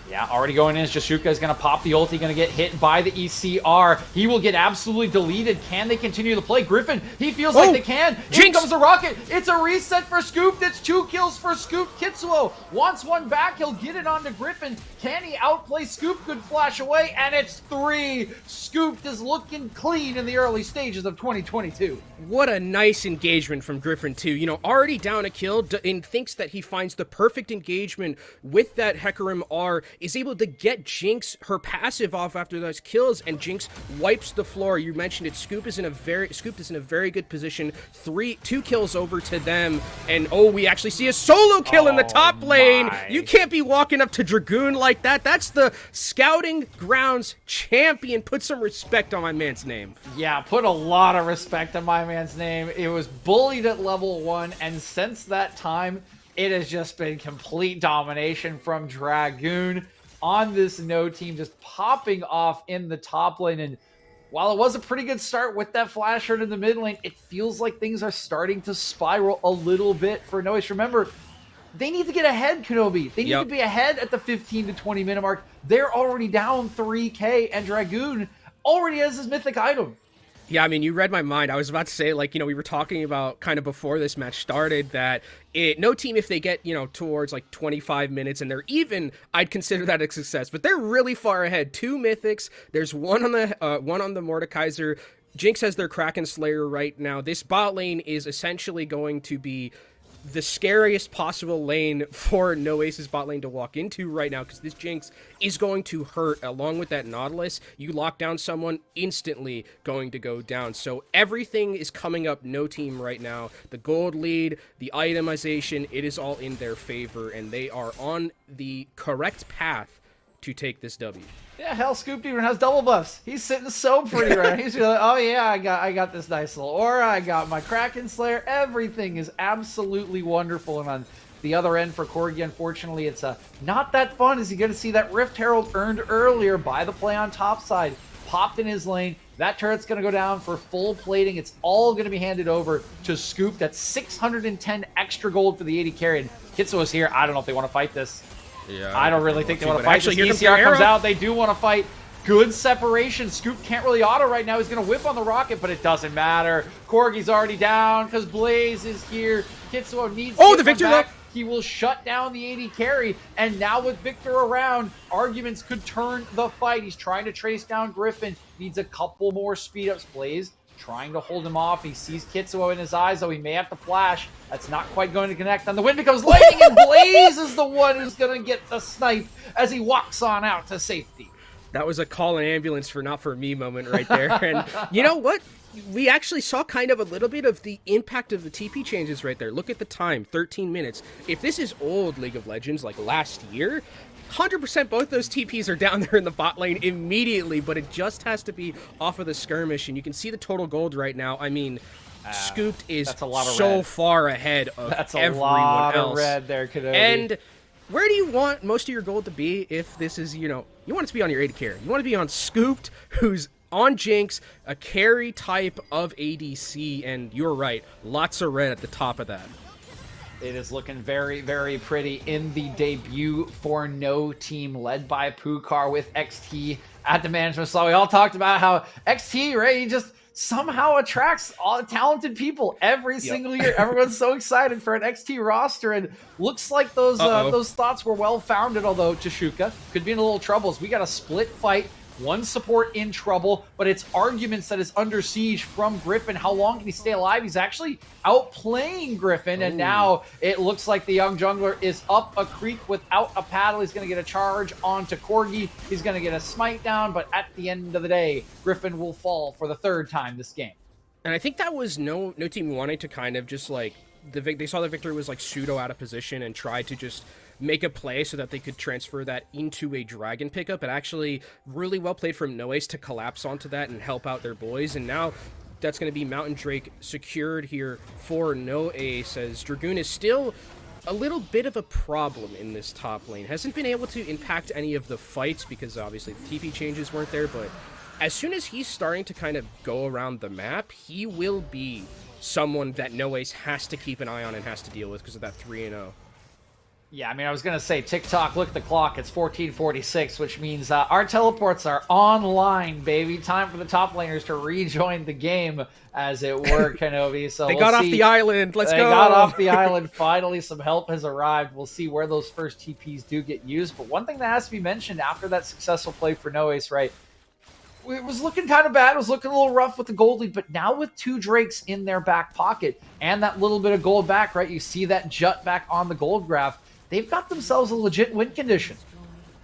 Yeah, already going in. Jasuka is going to pop the ulti, going to get hit by the ECR. He will get absolutely deleted. Can they continue the play? Griffin, he feels like they can. Here comes the rocket. It's a reset for Scoop. That's 2 kills for Scoop. Kitsuo wants one back. He'll get it onto Griffin. Can he outplay Scoop? Good flash away, and it's 3. Scoop is looking clean in the early stages of 2022. What a nice engagement from Griffin, too. You know, already down a kill and thinks that he finds the perfect engagement with that Hecarim R, is able to get Jinx her passive off after those kills, and Jinx wipes the floor. You mentioned it. Scoop is in a very good position. 2 kills over to them, and we actually see a solo kill in the top lane. You can't be walking up to Dragoon like that. That's the scouting grounds champion. Put some respect on my man's name. Yeah, put a lot of respect on my man's name. It was bullied at level 1, and since that time, it has just been complete domination from Dragoon on this No team, just popping off in the top lane. And while it was a pretty good start with that flash in the mid lane, it feels like things are starting to spiral a little bit for Noise. Remember, they need to get ahead, Kenobi. They need to be ahead at the 15 to 20 minute mark. They're already down 3K, and Dragoon already has his mythic item. Yeah, I mean, you read my mind. I was about to say, like, you know, we were talking about kind of before this match started that No team, if they get, you know, towards like 25 minutes and they're even, I'd consider that a success. But they're really far ahead. 2 mythics. There's one on the Mordekaiser. Jinx has their Kraken Slayer right now. This bot lane is essentially going to be the scariest possible lane for No Ace's bot lane to walk into right now, because this Jinx is going to hurt. Along with that Nautilus, you lock down someone, instantly going to go down. So everything is coming up No team right now. The gold lead, the itemization, it is all in their favor, and they are on the correct path to take this W. Yeah, hell, Scoop even has double buffs. He's sitting so pretty right now. He's like, oh yeah, I got this nice little aura. I got my Kraken Slayer. Everything is absolutely wonderful. And on the other end for Corgi, unfortunately, it's not that fun, as you're going to see that Rift Herald earned earlier by the play on top side. Popped in his lane. That turret's going to go down for full plating. It's all going to be handed over to Scoop. That's 610 extra gold for the 80 carry. And Kitsuo is here. I don't know if they want to fight this. Yeah, I don't really think they want to fight. Actually, ECR comes out. They do want to fight. Good separation. Scoop can't really auto right now. He's going to whip on the rocket, but it doesn't matter. Corgi's already down because Blaze is here. Kitsuo needs to the Victor back. He will shut down the 80 carry. And now with Victor around, arguments could turn the fight. He's trying to trace down Griffin. Needs a couple more speed ups. Blaze trying to hold him off. He sees Kitsuo in his eyes, though he may have to flash. That's not quite going to connect. And the wind becomes lightning, and Blaze is the one who's going to get the snipe as he walks on out to safety. That was a call an ambulance for not for me moment right there. And you know what? We actually saw kind of a little bit of the impact of the TP changes right there. Look at the time, 13 minutes. If this is old League of Legends, like last year, 100% both those TPs are down there in the bot lane immediately, but it just has to be off of the skirmish, and you can see the total gold right now. I mean, Scooped is so far ahead of everyone else. That's a lot of red there, Kenobi. And where do you want most of your gold to be if this is, you know, you want it to be on your AD carry. You want to be on Scooped, who's on Jinx, a carry type of ADC, and you're right, lots of red at the top of that. It is looking very, very pretty in the debut for No Team, led by Pucar with XT at the management slot. We all talked about how XT, right, he just somehow attracts all talented people every single year. Everyone's so excited for an XT roster, and looks like those thoughts were well founded. Although Tashuka could be in a little troubles. We got a split fight, one support in trouble, but it's Arguments that is under siege from Griffin. How long can he stay alive? He's actually outplaying Griffin, and now it looks like the young jungler is up a creek without a paddle. He's going to get a charge onto Corgi. He's going to get a smite down, but at the end of the day, Griffin will fall for the third time this game. And I think that was no team wanting to kind of just like, they saw the Victor was like pseudo out of position and tried to just make a play so that they could transfer that into a dragon pickup. But actually really well played from Noace to collapse onto that and help out their boys. And now that's going to be Mountain Drake secured here for Noace, as Dragoon is still a little bit of a problem in this top lane. Hasn't been able to impact any of the fights because obviously the TP changes weren't there, but as soon as he's starting to kind of go around the map, he will be someone that Noace has to keep an eye on and has to deal with because of that 3-0. Yeah, I mean, I was going to say, TikTok, look at the clock. It's 14:46, which means our teleports are online, baby. Time for the top laners to rejoin the game, as it were, Kenobi. So they got off the island. Let's go. They got off the island. Finally, some help has arrived. We'll see where those first TPs do get used. But one thing that has to be mentioned after that successful play for Noace, right? It was looking kind of bad. It was looking a little rough with the gold lead, but now with 2 Drakes in their back pocket and that little bit of gold back, right? You see that jut back on the gold graph. They've got themselves a legit win condition.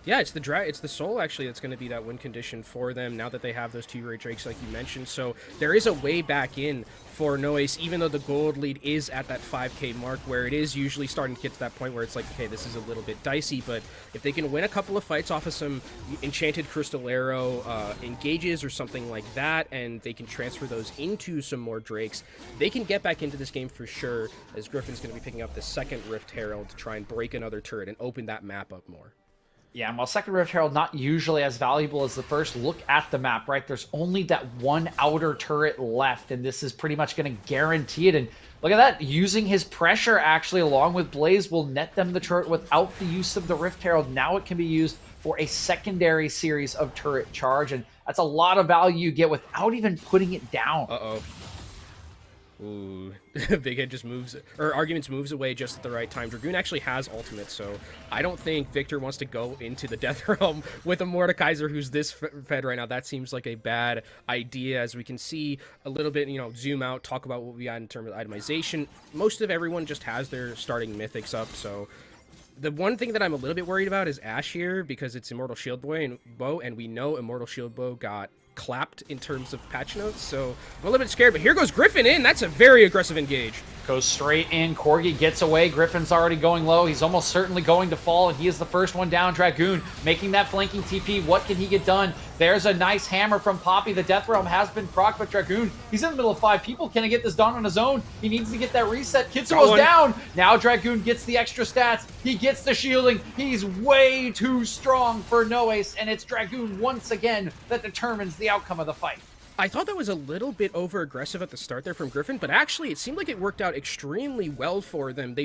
Yeah, it's the soul actually that's going to be that win condition for them now that they have those 2 great Drakes like you mentioned. So there is a way back in for Noace, even though the gold lead is at that 5k mark, where it is usually starting to get to that point where it's like, okay, this is a little bit dicey, but if they can win a couple of fights off of some Enchanted Crystal Arrow engages or something like that, and they can transfer those into some more Drakes, they can get back into this game for sure, as Griffin's going to be picking up the second Rift Herald to try and break another turret and open that map up more. Yeah, and while second Rift Herald not usually as valuable as the first, look at the map, right? There's only that one outer turret left, and this is pretty much going to guarantee it. And look at that, using his pressure actually along with Blaze will net them the turret without the use of the Rift Herald. Now it can be used for a secondary series of turret charge, and that's a lot of value you get without even putting it down. Uh-oh. Ooh, Big Head just moves, or Arguments moves away just at the right time. Dragoon actually has ultimate, so I don't think Victor wants to go into the Death Realm with a Mordekaiser who's this fed right now. That seems like a bad idea, as we can see a little bit, you know, zoom out, talk about what we got in terms of itemization. Most of everyone just has their starting mythics up, so the one thing that I'm a little bit worried about is Ashe here, because it's Immortal Shield Bow, and we know Immortal Shield Bow got clapped in terms of patch notes, so I'm a little bit scared, but here goes Griffin in. That's a very aggressive engage. Goes straight in. Corgi gets away. Griffin's already going low. He's almost certainly going to fall, and he is the first one down. Dragoon making that flanking TP. What can he get done? There's a nice hammer from Poppy. The Death Realm has been procced, but Dragoon, he's in the middle of 5 people. Can he get this done on his own? He needs to get that reset. Kitsuo's down. Now Dragoon gets the extra stats. He gets the shielding. He's way too strong for Noace, and it's Dragoon once again that determines the outcome of the fight. I thought that was a little bit over-aggressive at the start there from Griffin, but actually it seemed like it worked out extremely well for them.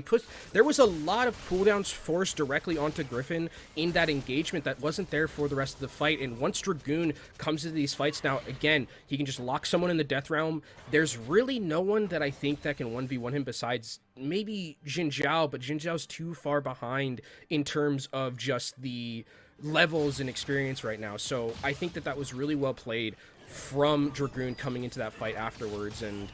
There was a lot of cooldowns forced directly onto Griffin in that engagement that wasn't there for the rest of the fight, and once Dragoon comes into these fights now, again, he can just lock someone in the Death Realm. There's really no one that I think that can 1v1 him besides maybe Xin Zhao, but Xin Zhao's too far behind in terms of just the levels and experience right now, so I think that was really well played from Dragoon coming into that fight afterwards, and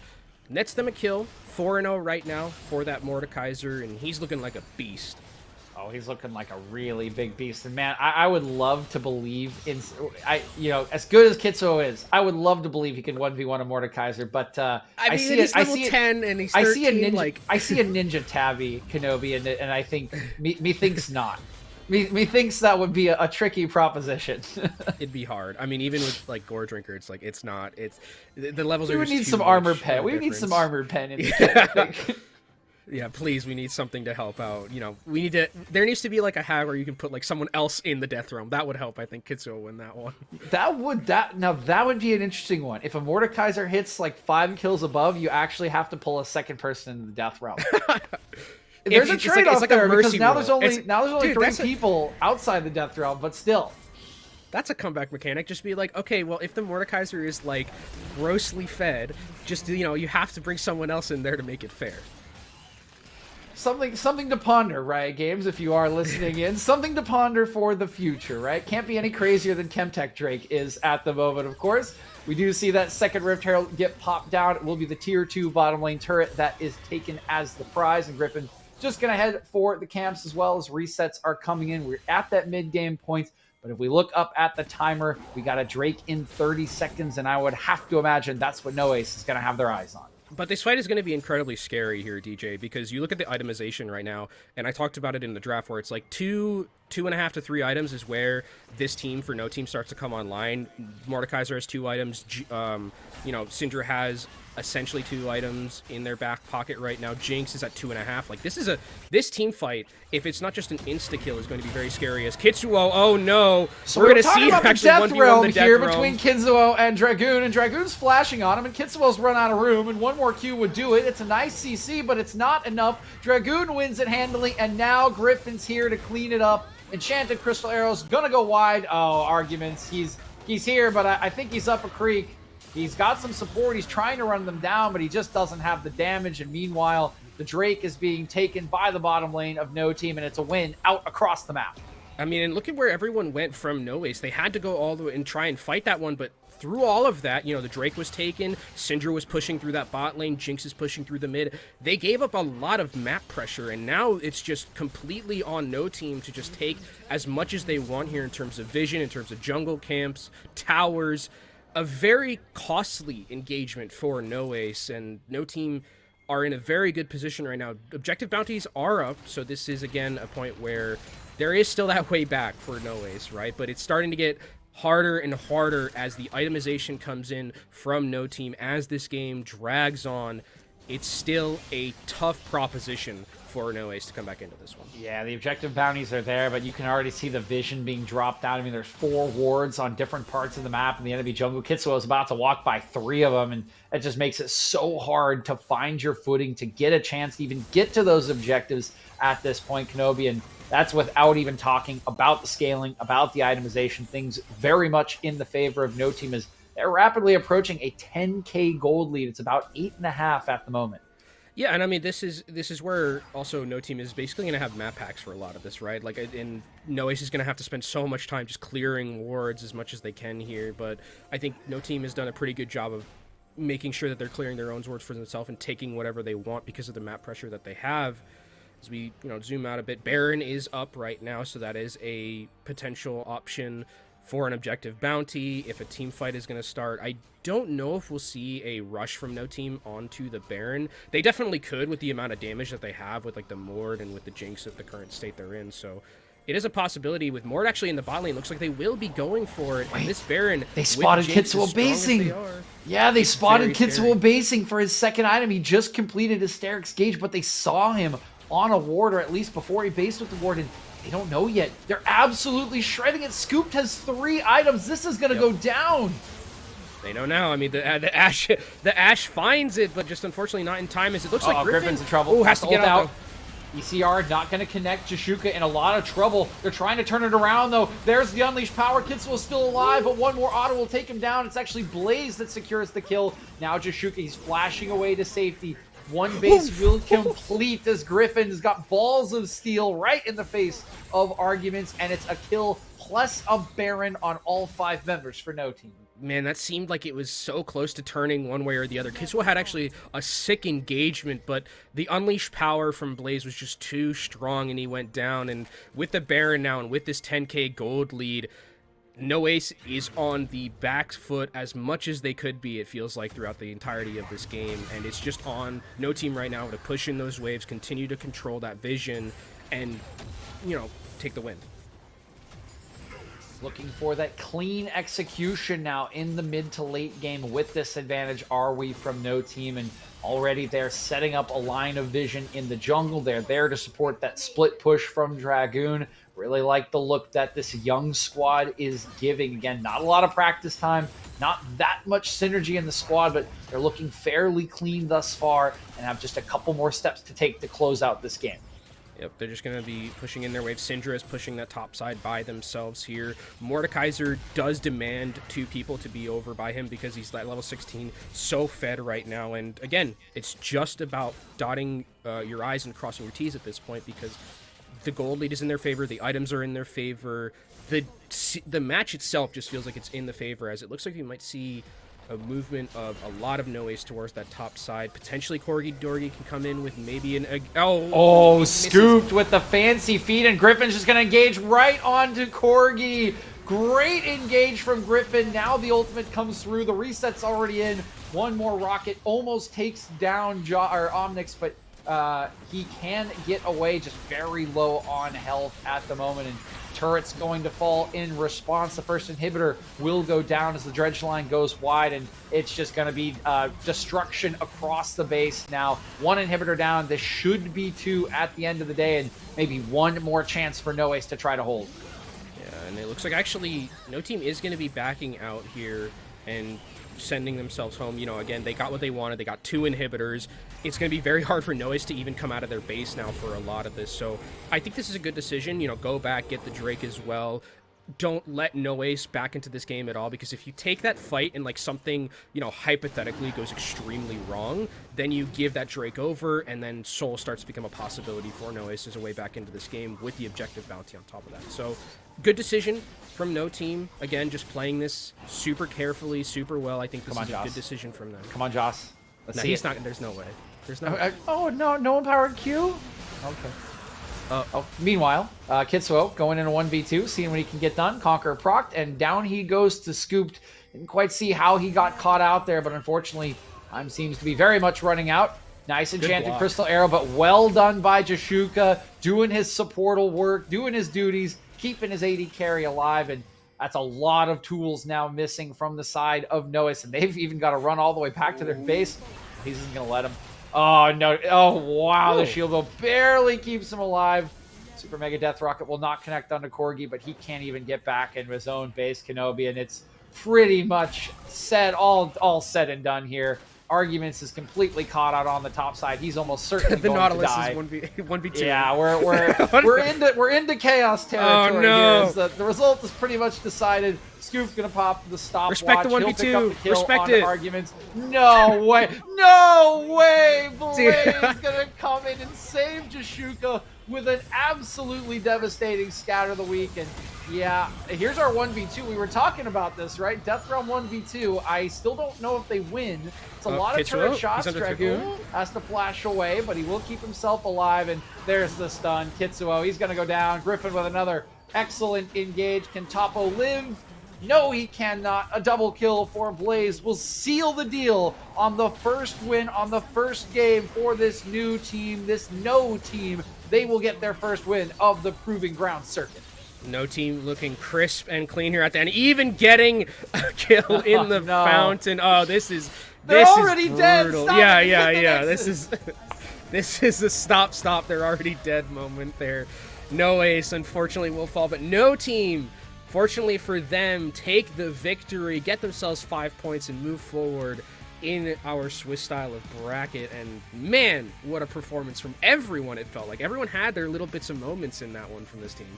nets them a kill. 4-0 right now for that Mordekaiser, and he's looking like a beast. Oh, he's looking like a really big beast. And man, I would love to believe in, you know, as good as Kitsuo is, I would love to believe he can 1v1 a Mordekaiser, but I mean, he's level 10 and he's 13, I see a ninja Tabby Kenobi, and I think, me thinks not. Me thinks that would be a tricky proposition. It'd be hard. I mean, even with like Gore Drinker, it's like the levels are. We would need some armor pen. We would need some armor pen in the Yeah, please, we need something to help out. You know, we need to. There needs to be like a hack where you can put like someone else in the death realm. That would help. I think Kitsuo will win that one. That would be an interesting one. If a Mordekaiser hits like 5 kills above, you actually have to pull a second person into the death realm. There's a trade-off there because now there's only dude, 3 people outside the death realm, but still. That's a comeback mechanic. Just be like, okay, well, if the Mordekaiser is like grossly fed, just you have to bring someone else in there to make it fair. Something to ponder, Riot Games, if you are listening in. Something to ponder for the future, right? Can't be any crazier than Chemtech Drake is at the moment, of course. We do see that second Rift Herald get popped down. It will be the tier 2 bottom lane turret that is taken as the prize, and Griffin just going to head for the camps as well as resets are coming in. We're at that mid-game point, but if we look up at the timer, we got a Drake in 30 seconds, and I would have to imagine that's what NoAce is going to have their eyes on. But this fight is going to be incredibly scary here, DJ, because you look at the itemization right now, and I talked about it in the draft where it's like 2.5 to 3 items is where this team for No Team starts to come online. Mordekaiser has 2 items. Syndra has essentially 2 items in their back pocket right now. Jinx is at 2.5. Like, this team fight, if it's not just an insta-kill, is going to be very scary. As Kitsuo, oh no, so we're going to see about actually the death realm here between Kitsuo and Dragoon, and Dragoon's flashing on him, and Kitsuo's run out of room, and one more Q would do it. It's a nice CC, but it's not enough. Dragoon wins it handily, and now Griffin's here to clean it up. Enchanted Crystal Arrows gonna go wide. Oh, arguments. He's here, but I think he's up a creek. He's got some support. He's trying to run them down, but he just doesn't have the damage. And meanwhile, the Drake is being taken by the bottom lane of No Team, and it's a win out across the map. I mean, and look at where everyone went from NoAce. They had to go all the way and try and fight that one, but through all of that, the Drake was taken, Syndra was pushing through that bot lane, Jinx is pushing through the mid. They gave up a lot of map pressure, and now it's just completely on No Team to just take as much as they want here in terms of vision, in terms of jungle camps, towers. A very costly engagement for NoAce, and No Team are in a very good position right now. Objective bounties are up, so this is, again, a point where there is still that way back for NoAce, right? But it's starting to get harder and harder as the itemization comes in from No Team. As this game drags on, it's still a tough proposition for NoAce to come back into this one. Yeah, the objective bounties are there, but you can already see the vision being dropped out. I mean, there's 4 wards on different parts of the map in the enemy jungle. Kitsuo is about to walk by 3 of them, and it just makes it so hard to find your footing, to get a chance to even get to those objectives at this point, Kenobi. And that's without even talking about the scaling, about the itemization. Things very much in the favor of No Team as they're rapidly approaching a 10K gold lead. It's about 8.5 at the moment. Yeah, and I mean, this is where also No Team is basically going to have map packs for a lot of this, right? Like, and NoAce is going to have to spend so much time just clearing wards as much as they can here, but I think No Team has done a pretty good job of making sure that they're clearing their own wards for themselves and taking whatever they want because of the map pressure that they have. As we, zoom out a bit, Baron is up right now, so that is a potential option for an objective bounty if a team fight is going to start. I don't know if we'll see a rush from No Team onto the Baron. They definitely could with the amount of damage that they have with like the Mord and with the Jinx at the current state they're in. So it is a possibility with Mord actually in the bot lane. Looks like they will be going for it. Wait, and this Baron, they spotted Kitsuo basing. Yeah, they spotted Kitsuo basing for his second item. He just completed Hysteric's Gauge, but they saw him on a ward, or at least before he based with the ward, and they don't know yet. They're absolutely shredding it. Scooped has 3 items. This is going to go down. They know now. I mean, the Ashe finds it, but just unfortunately not in time. As it looks like Griffin's in trouble. Has to get out. ECR not going to connect. Jashuka in a lot of trouble. They're trying to turn it around, though. There's the Unleashed Power. Kitsuo's still alive, but one more auto will take him down. It's actually Blaze that secures the kill. Now Jashuka, he's flashing away to safety. One base will complete as Griffin's got balls of steel right in the face of arguments, and it's a kill plus a Baron on all 5 members for No Team. Man, that seemed like it was so close to turning one way or the other. Kitsuo had actually a sick engagement, but the Unleashed Power from Blaze was just too strong, and he went down. And with the Baron now, and with this 10K gold lead, NoAce is on the back foot as much as they could be, it feels like, throughout the entirety of this game. And it's just on No Team right now to push in those waves, continue to control that vision, and, take the win. Looking for that clean execution now in the mid to late game. With this advantage are we from No Team, and already they're setting up a line of vision in the jungle. They're there to support that split push from Dragoon. Really like the look that this young squad is giving. Again, not a lot of practice time, not that much synergy in the squad, but they're looking fairly clean thus far and have just a couple more steps to take to close out this game. Yep, they're just going to be pushing in their wave. Syndra is pushing that top side by themselves here. Mordekaiser does demand 2 people to be over by him because he's at level 16, so fed right now. And again, it's just about dotting your I's and crossing your T's at this point, because the gold lead is in their favor, the items are in their favor. The match itself just feels like it's in the favor, as it looks like we might see a movement of a lot of no ace towards that top side. Potentially Corgi Dorgi can come in with maybe an... Scooped with the fancy feet, and Griffin's just going to engage right onto Corgi. Great engage from Griffin. Now the ultimate comes through. The reset's already in. One more rocket almost takes down Omnix, but he can get away, just very low on health at the moment, and turret's going to fall in response. The first inhibitor will go down as the dredge line goes wide, and it's just going to be destruction across the base now. 1 inhibitor down. This should be 2 at the end of the day, and maybe 1 more chance for No Ace to try to hold. Yeah, and it looks like actually No Team is going to be backing out here and sending themselves home. You know, again, they got what they wanted. They got 2 inhibitors. It's going to be very hard for No Ace to even come out of their base now for a lot of this. So I think this is a good decision. You know, go back, get the Drake as well. Don't let No Ace back into this game at all, because if you take that fight and like something, you know, hypothetically goes extremely wrong, then you give that Drake over, and then Soul starts to become a possibility for No Ace as a way back into this game with the objective bounty on top of that. So good decision from No Team. Again, just playing this super carefully, super well. I think this is a good decision from them. Come on, Joss. No, he's not. There's no way. There's no. Oh no! No empowered Q. Okay. Meanwhile, Kitsuo going into 1v2, seeing what he can get done. Conqueror procced, and down he goes to Scooped. Didn't quite see how he got caught out there, but unfortunately, time seems to be very much running out. Nice enchanted crystal arrow, but well done by Jashuka, doing his supportal work, doing his duties, keeping his AD carry alive, and that's a lot of tools now missing from the side of No Ace, and they've even got to run all the way back to their base. He's just going to let him. Oh, no. Oh, wow. The shield will barely keeps him alive. Super Mega Death Rocket will not connect onto Corgi, but he can't even get back into his own base, Kenobi, and it's pretty much said, all said and done here. Arguments is completely caught out on the top side. He's almost certainly the going Nautilus to die. is 1v2. Yeah, we're into chaos territory here. The result is pretty much decided. Scoop's gonna pop the stopwatch. Respect the 1v2. Respect it. Arguments. No way. No way. Blaze gonna come in and save Jashuka with an absolutely devastating scatter the week. And yeah, here's our 1v2. We were talking about this, right? Death Realm 1v2. I still don't know if they win. It's a lot of turret shots. Dragoon has to flash away, but he will keep himself alive. And there's the stun. Kitsuo, he's going to go down. Griffin with another excellent engage. Can Topo live? No, he cannot. A double kill for Blaze will seal the deal on the first win on the first game for this new team, this No Team. They will get their first win of the Proving Ground circuit. No Team looking crisp and clean here at the end, even getting a kill in the fountain. Oh, this is already dead. Stop yeah. This is a stop. They're already dead moment there. No Ace, unfortunately, will fall, but No Team, fortunately for them, take the victory, get themselves 5 points, and move forward in our Swiss style of bracket. And man, what a performance from everyone. It felt like everyone had their little bits of moments in that one from this team.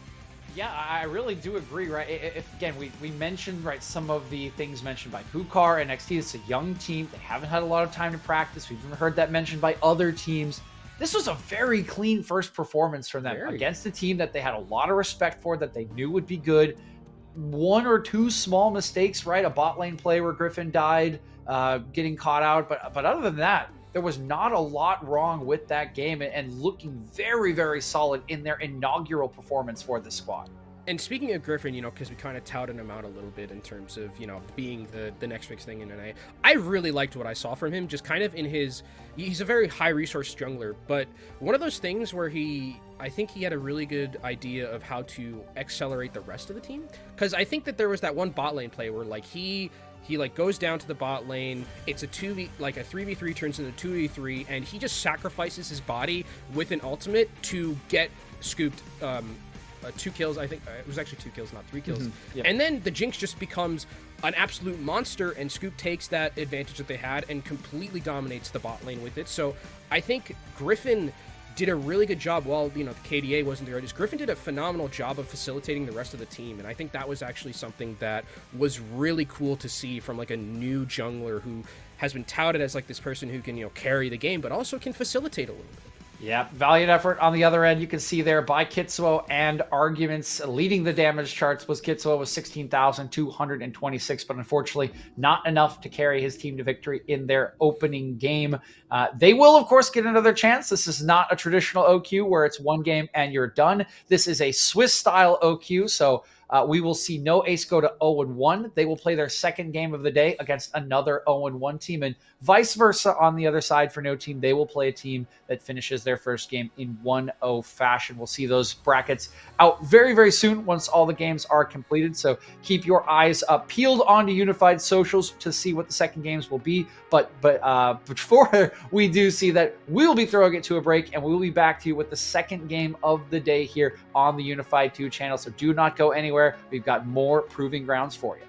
Yeah, I really do agree, right? Again, we mentioned, right, some of the things mentioned by Pucar. NXT, it's a young team. They haven't had a lot of time to practice. We've even heard that mentioned by other teams. This was a very clean first performance from them against a team that they had a lot of respect for, that they knew would be good. 1 or 2 small mistakes, right? A bot lane play where Griffin died, getting caught out. But other than that, there was not a lot wrong with that game, and looking very, very solid in their inaugural performance for the squad. And speaking of Griffin, because we kind of touted him out a little bit in terms of, being the next big thing in NA, I really liked what I saw from him, just kind of in he's a very high resource jungler, but one of those things where I think he had a really good idea of how to accelerate the rest of the team. Because I think that there was that one bot lane play where like he like goes down to the bot lane, it's a 3v3 turns into 2v3, and he just sacrifices his body with an ultimate to get scooped 2 kills. I think it was actually 2 kills, not 3 kills. Yep. And then the Jinx just becomes an absolute monster, and Scoop takes that advantage that they had and completely dominates the bot lane with it. So I think Griffin did a really good job. While the KDA wasn't there, Griffin did a phenomenal job of facilitating the rest of the team, and I think that was actually something that was really cool to see from like a new jungler who has been touted as like this person who can carry the game but also can facilitate a little bit. Yeah, valiant effort on the other end. You can see there by Kitsuo and Arguments. Leading the damage charts was Kitsuo with 16,226, but unfortunately not enough to carry his team to victory in their opening game. They will, of course, get another chance. This is not a traditional OQ where it's one game and you're done. This is a Swiss-style OQ, so we will see no Ace go to 0-1. They will play their second game of the day against another 0-1 team, and vice versa on the other side for no team. They will play a team that finishes their first game in 1-0 fashion. We'll see those brackets out very, very soon once all the games are completed. So keep your eyes peeled onto Unified socials to see what the second games will be. But before we do see that, we'll be throwing it to a break, and we'll be back to you with the second game of the day here on the Unified 2 channel. So do not go anywhere. We've got more proving grounds for you.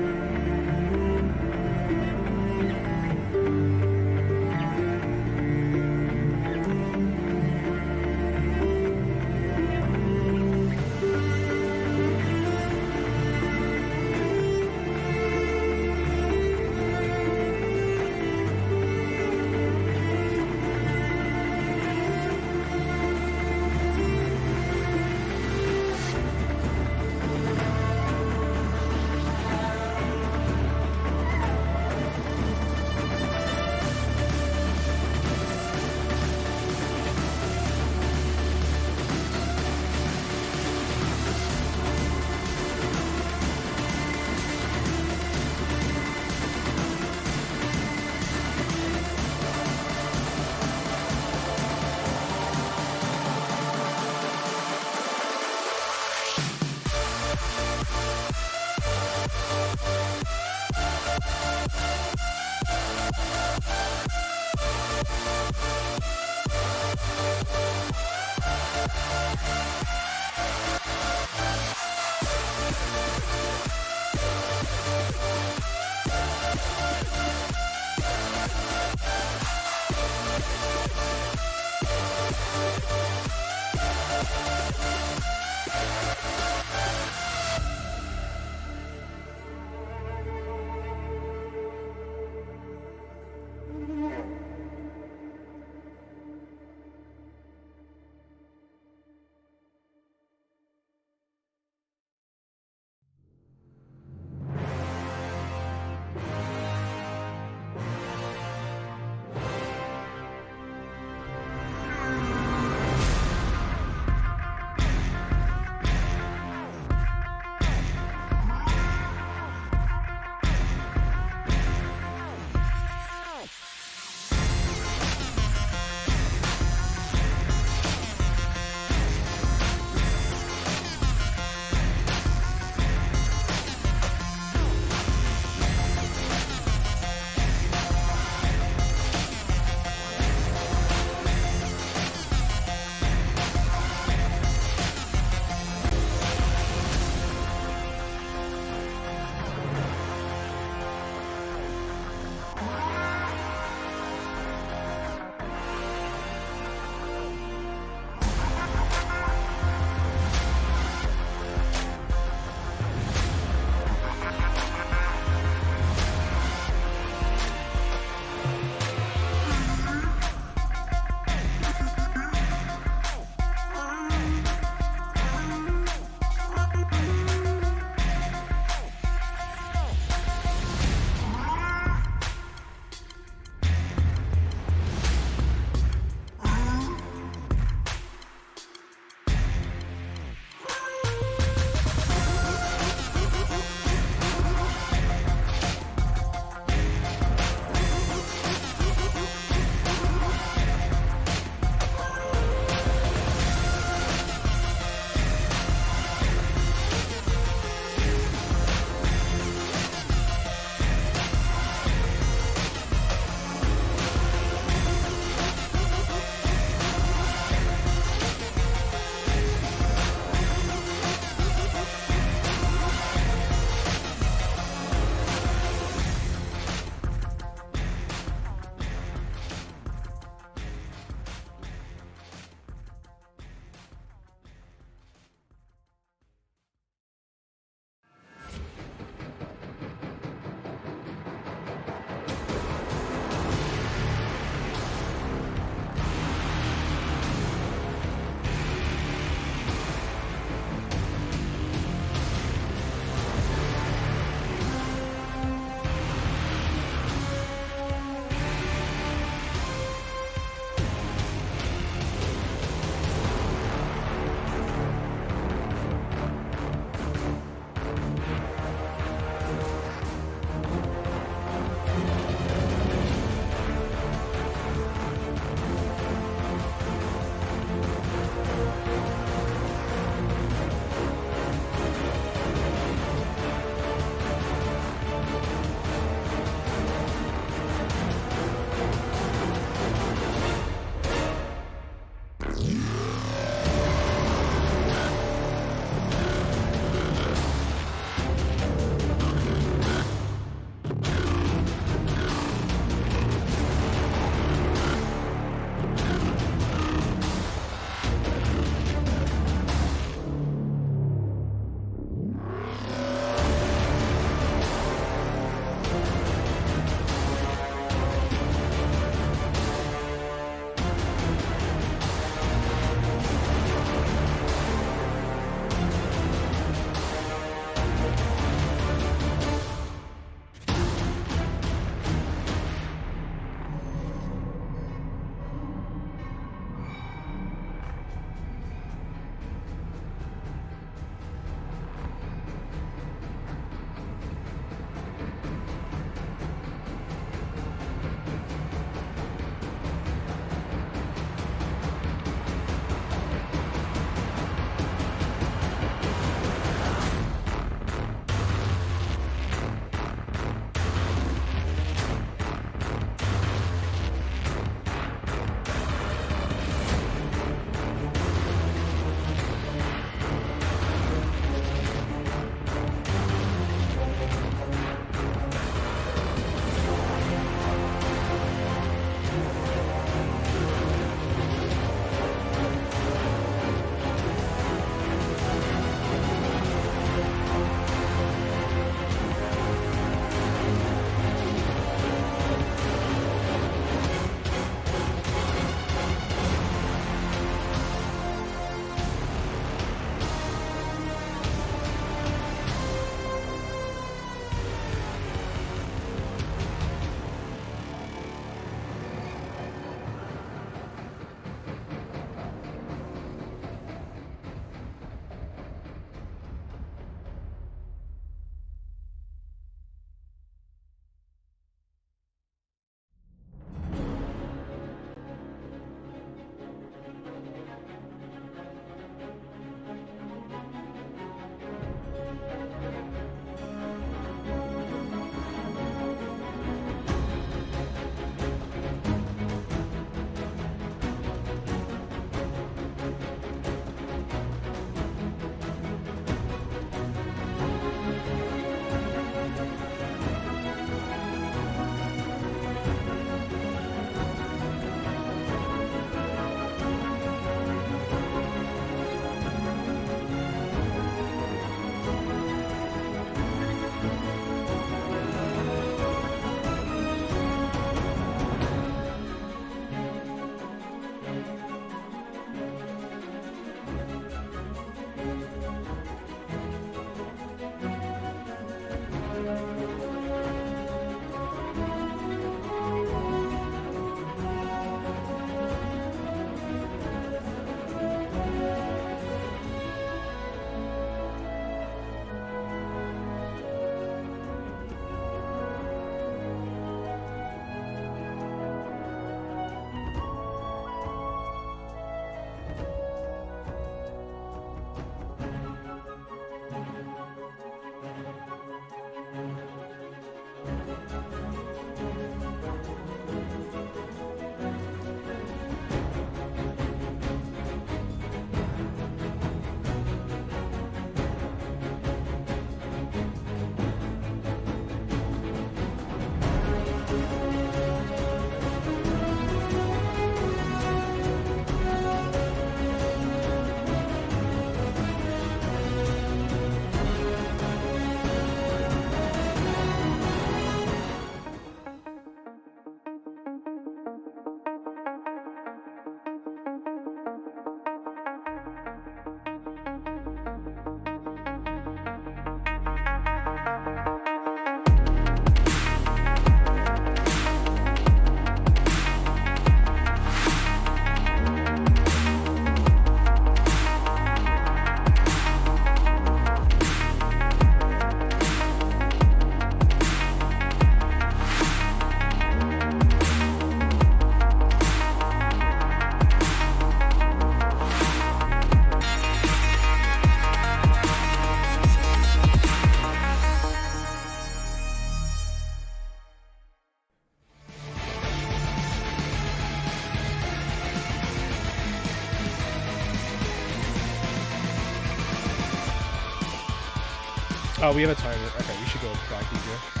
Oh, we have a timer. Okay, we should go back, DJ.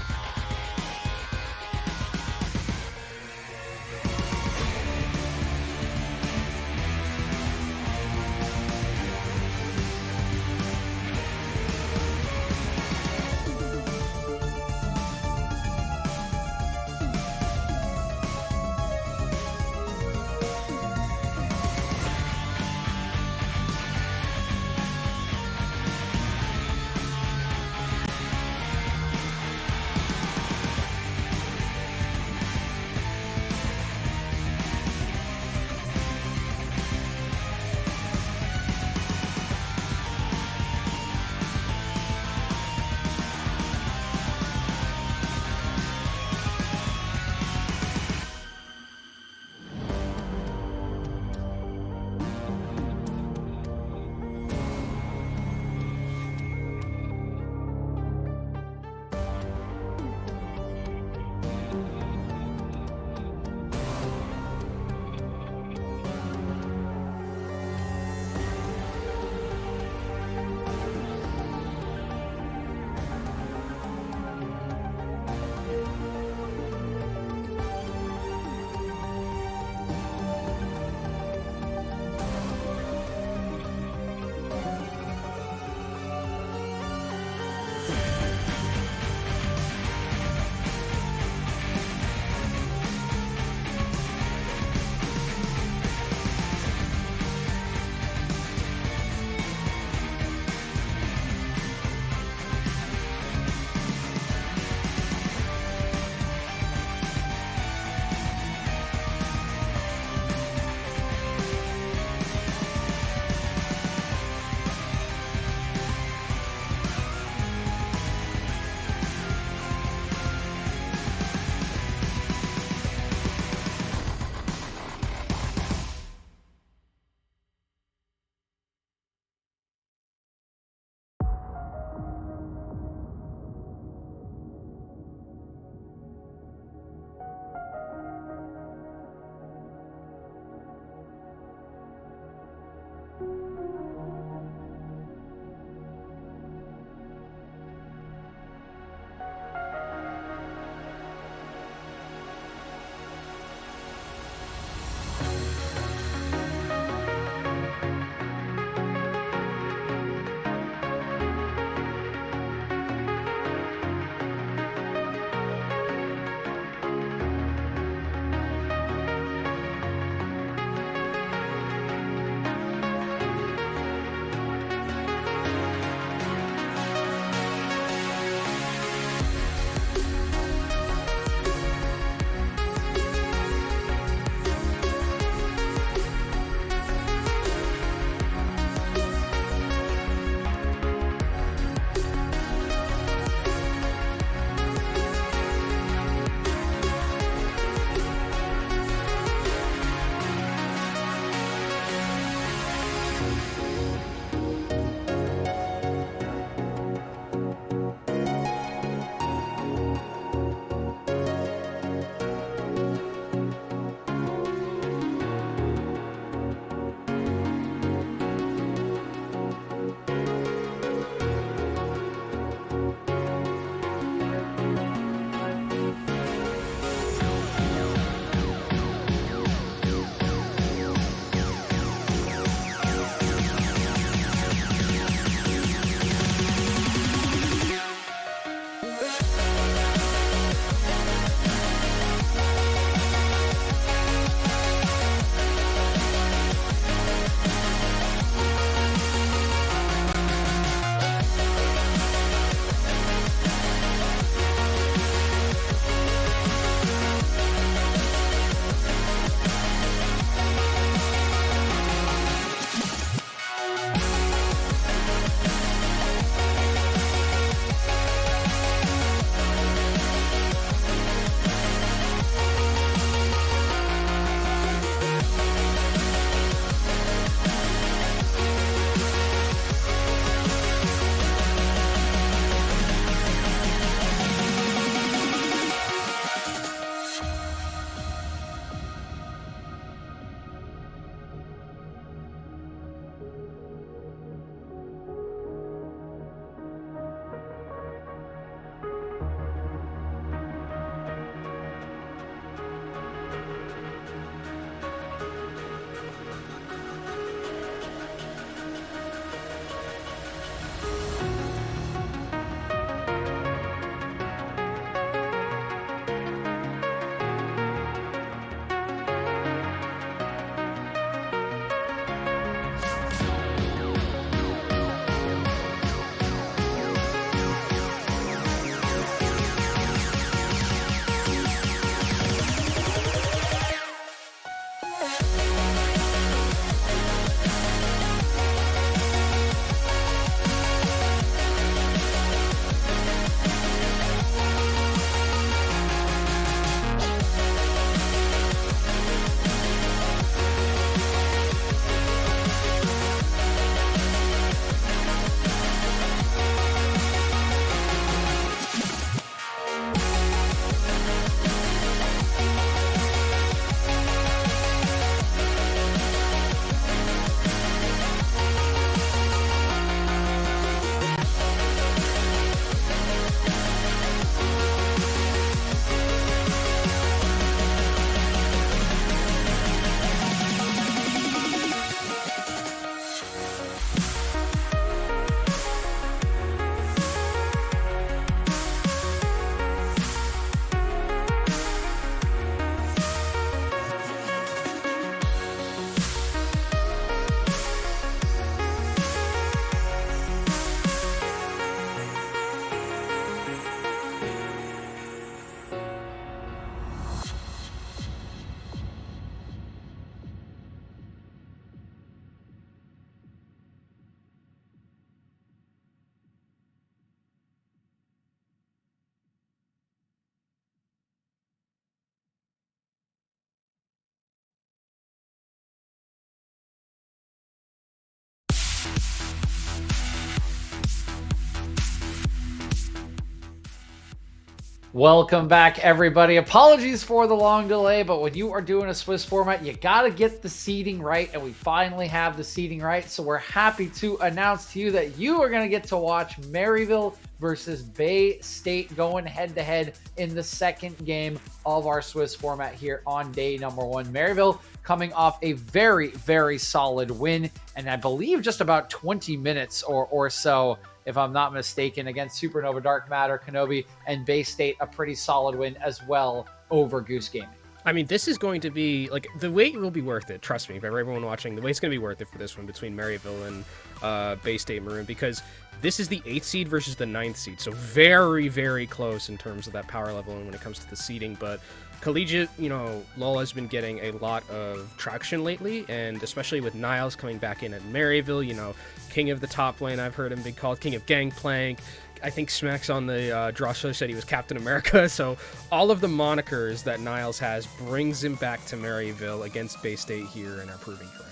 Welcome back, everybody. Apologies for the long delay, but when you are doing a Swiss format, you got to get the seeding right, and we finally have the seeding right. So we're happy to announce to you that you are going to get to watch Maryville versus Bay State going head-to-head in the second game of our Swiss format here on day number 1. Maryville coming off a very, very solid win, and I believe just about 20 minutes or so, if I'm not mistaken, against Supernova, Dark Matter, Kenobi, and Bay State, a pretty solid win as well over Goose Gaming. I mean, this is going to be, like, the wait will be worth it, trust me, for everyone watching. The wait's going to be worth it for this one between Maryville and Bay State Maroon, because this is the 8th seed versus the 9th seed, so very, very close in terms of that power level and when it comes to the seeding, but Collegiate, LOL has been getting a lot of traction lately, and especially with Niles coming back in at Maryville, king of the top lane, I've heard him be called, king of Gangplank. I think Smacks on the draw show said he was Captain America, so all of the monikers that Niles has brings him back to Maryville against Bay State here in our Proving Friends.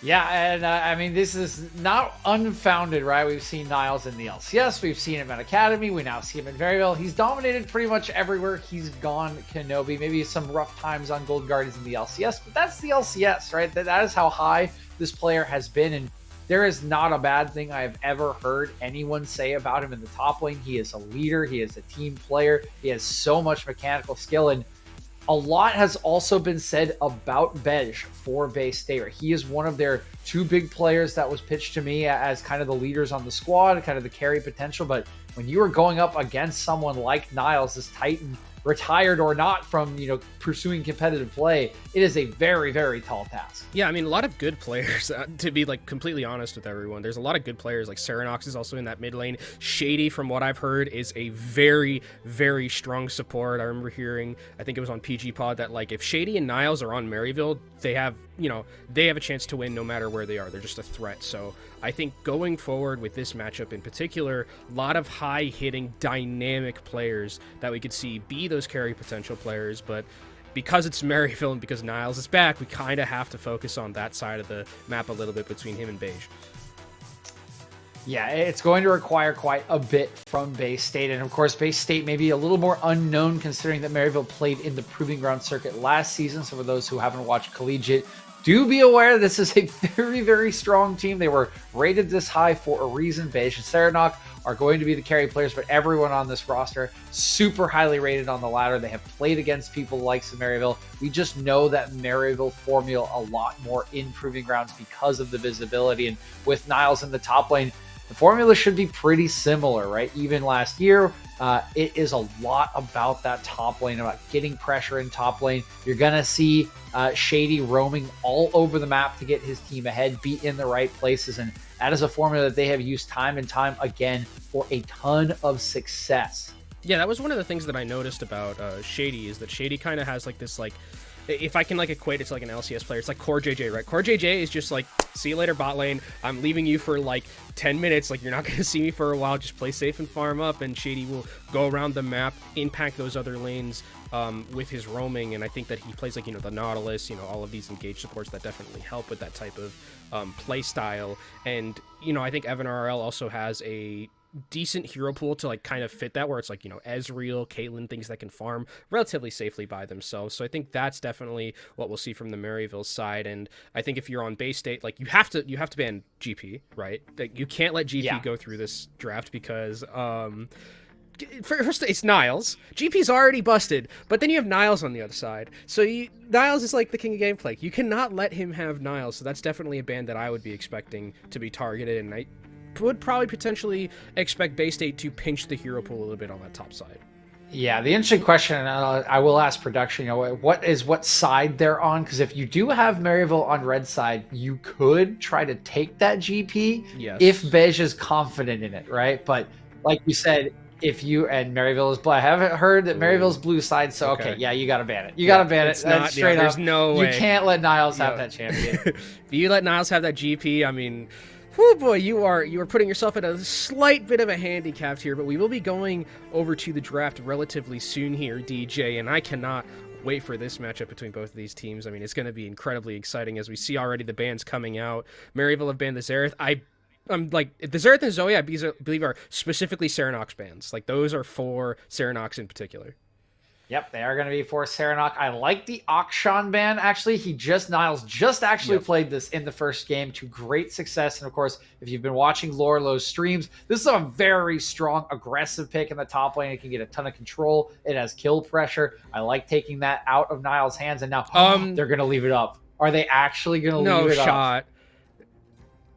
Yeah, and I mean, this is not unfounded, right? We've seen Niles in the LCS. We've seen him at Academy. We now see him in Maryville. He's dominated pretty much everywhere he's gone, Kenobi. Maybe some rough times on Gold Guardians in the LCS, but that's the LCS, right? That is how high this player has been, and there is not a bad thing I have ever heard anyone say about him in the top lane. He is a leader. He is a team player. He has so much mechanical skill, and a lot has also been said about Bej for Bay State. He is one of their two big players that was pitched to me as kind of the leaders on the squad, kind of the carry potential. But when you are going up against someone like Niles, this Titan, retired or not from, pursuing competitive play, it is a very, very tall task. Yeah, I mean, a lot of good players, to be, completely honest with everyone. There's a lot of good players, like Serenox is also in that mid lane. Shady, from what I've heard, is a very, very strong support. I remember hearing, I think it was on PG Pod, that, if Shady and Niles are on Maryville, they have a chance to win no matter where they are. They're just a threat. So I think going forward with this matchup in particular, a lot of high-hitting, dynamic players that we could see be those carry potential players, but because it's Maryville and because Niles is back, we kind of have to focus on that side of the map a little bit between him and Beige. Yeah, it's going to require quite a bit from Bay State. And of course, Bay State may be a little more unknown considering that Maryville played in the Proving Ground circuit last season. So for those who haven't watched Collegiate, do be aware this is a very, very strong team. They were rated this high for a reason. Beige and Serenok are going to be the carry players, but everyone on this roster super highly rated on the ladder. They have played against people like Maryville. We just know that Maryville formula a lot more in Proving Grounds because of the visibility. And with Niles in the top lane, the formula should be pretty similar, right? Even last year, it is a lot about that top lane, about getting pressure in top lane. You're going to see Shady roaming all over the map to get his team ahead, be in the right places. And that is a formula that they have used time and time again for a ton of success. Yeah, that was one of the things that I noticed about Shady, is that Shady kind of has this if I can equate it to an LCS player, it's like Core JJ, right? Core JJ is just see you later bot lane. I'm leaving you for 10 minutes. You're not going to see me for a while. Just play safe and farm up, and Shady will go around the map, impact those other lanes with his roaming. And I think that he plays the Nautilus, all of these engage supports that definitely help with that type of play style. And, I think Evan RL also has a decent hero pool to kind of fit that, where it's Ezreal, Caitlyn, things that can farm relatively safely by themselves. So I think that's definitely what we'll see from the Maryville side. And I think if you're on Bay State, you have to ban GP, right? You can't let GP go through this draft because first it's Niles. GP's already busted, but then you have Niles on the other side. So Niles is the king of gameplay. You cannot let him have Niles. So that's definitely a ban that I would be expecting to be targeted, and I would probably potentially expect Bay State to pinch the hero pool a little bit on that top side. Yeah, the interesting question, and I will ask production, what side they're on? Because if you do have Maryville on red side, you could try to take that GP if Beige is confident in it, right? But like you said, if you and Maryville is blue, I haven't heard that Maryville's blue side, so okay, yeah, you got to ban it. You got to ban it. Not, straight there's up. No way. You can't let Niles have that champion. If you let Niles have that GP, I mean, oh boy, you are putting yourself at a slight bit of a handicap here, but we will be going over to the draft relatively soon here, DJ, and I cannot wait for this matchup between both of these teams. I mean, it's going to be incredibly exciting as we see already the bans coming out. Maryville have banned the Xerath. Like the Xerath and Zoe, I believe are specifically Serenox bans. Like those are for Serenox in particular. Yep, they are going to be for Serenok. I like the Akshan ban, actually. Niles just actually played this in the first game to great success. And of course, if you've been watching Lorlo's streams, this is a very strong, aggressive pick in the top lane. It can get a ton of control. It has kill pressure. I like taking that out of Niles' hands. And now they're going to leave it up. Are they actually going to leave it up? No shot.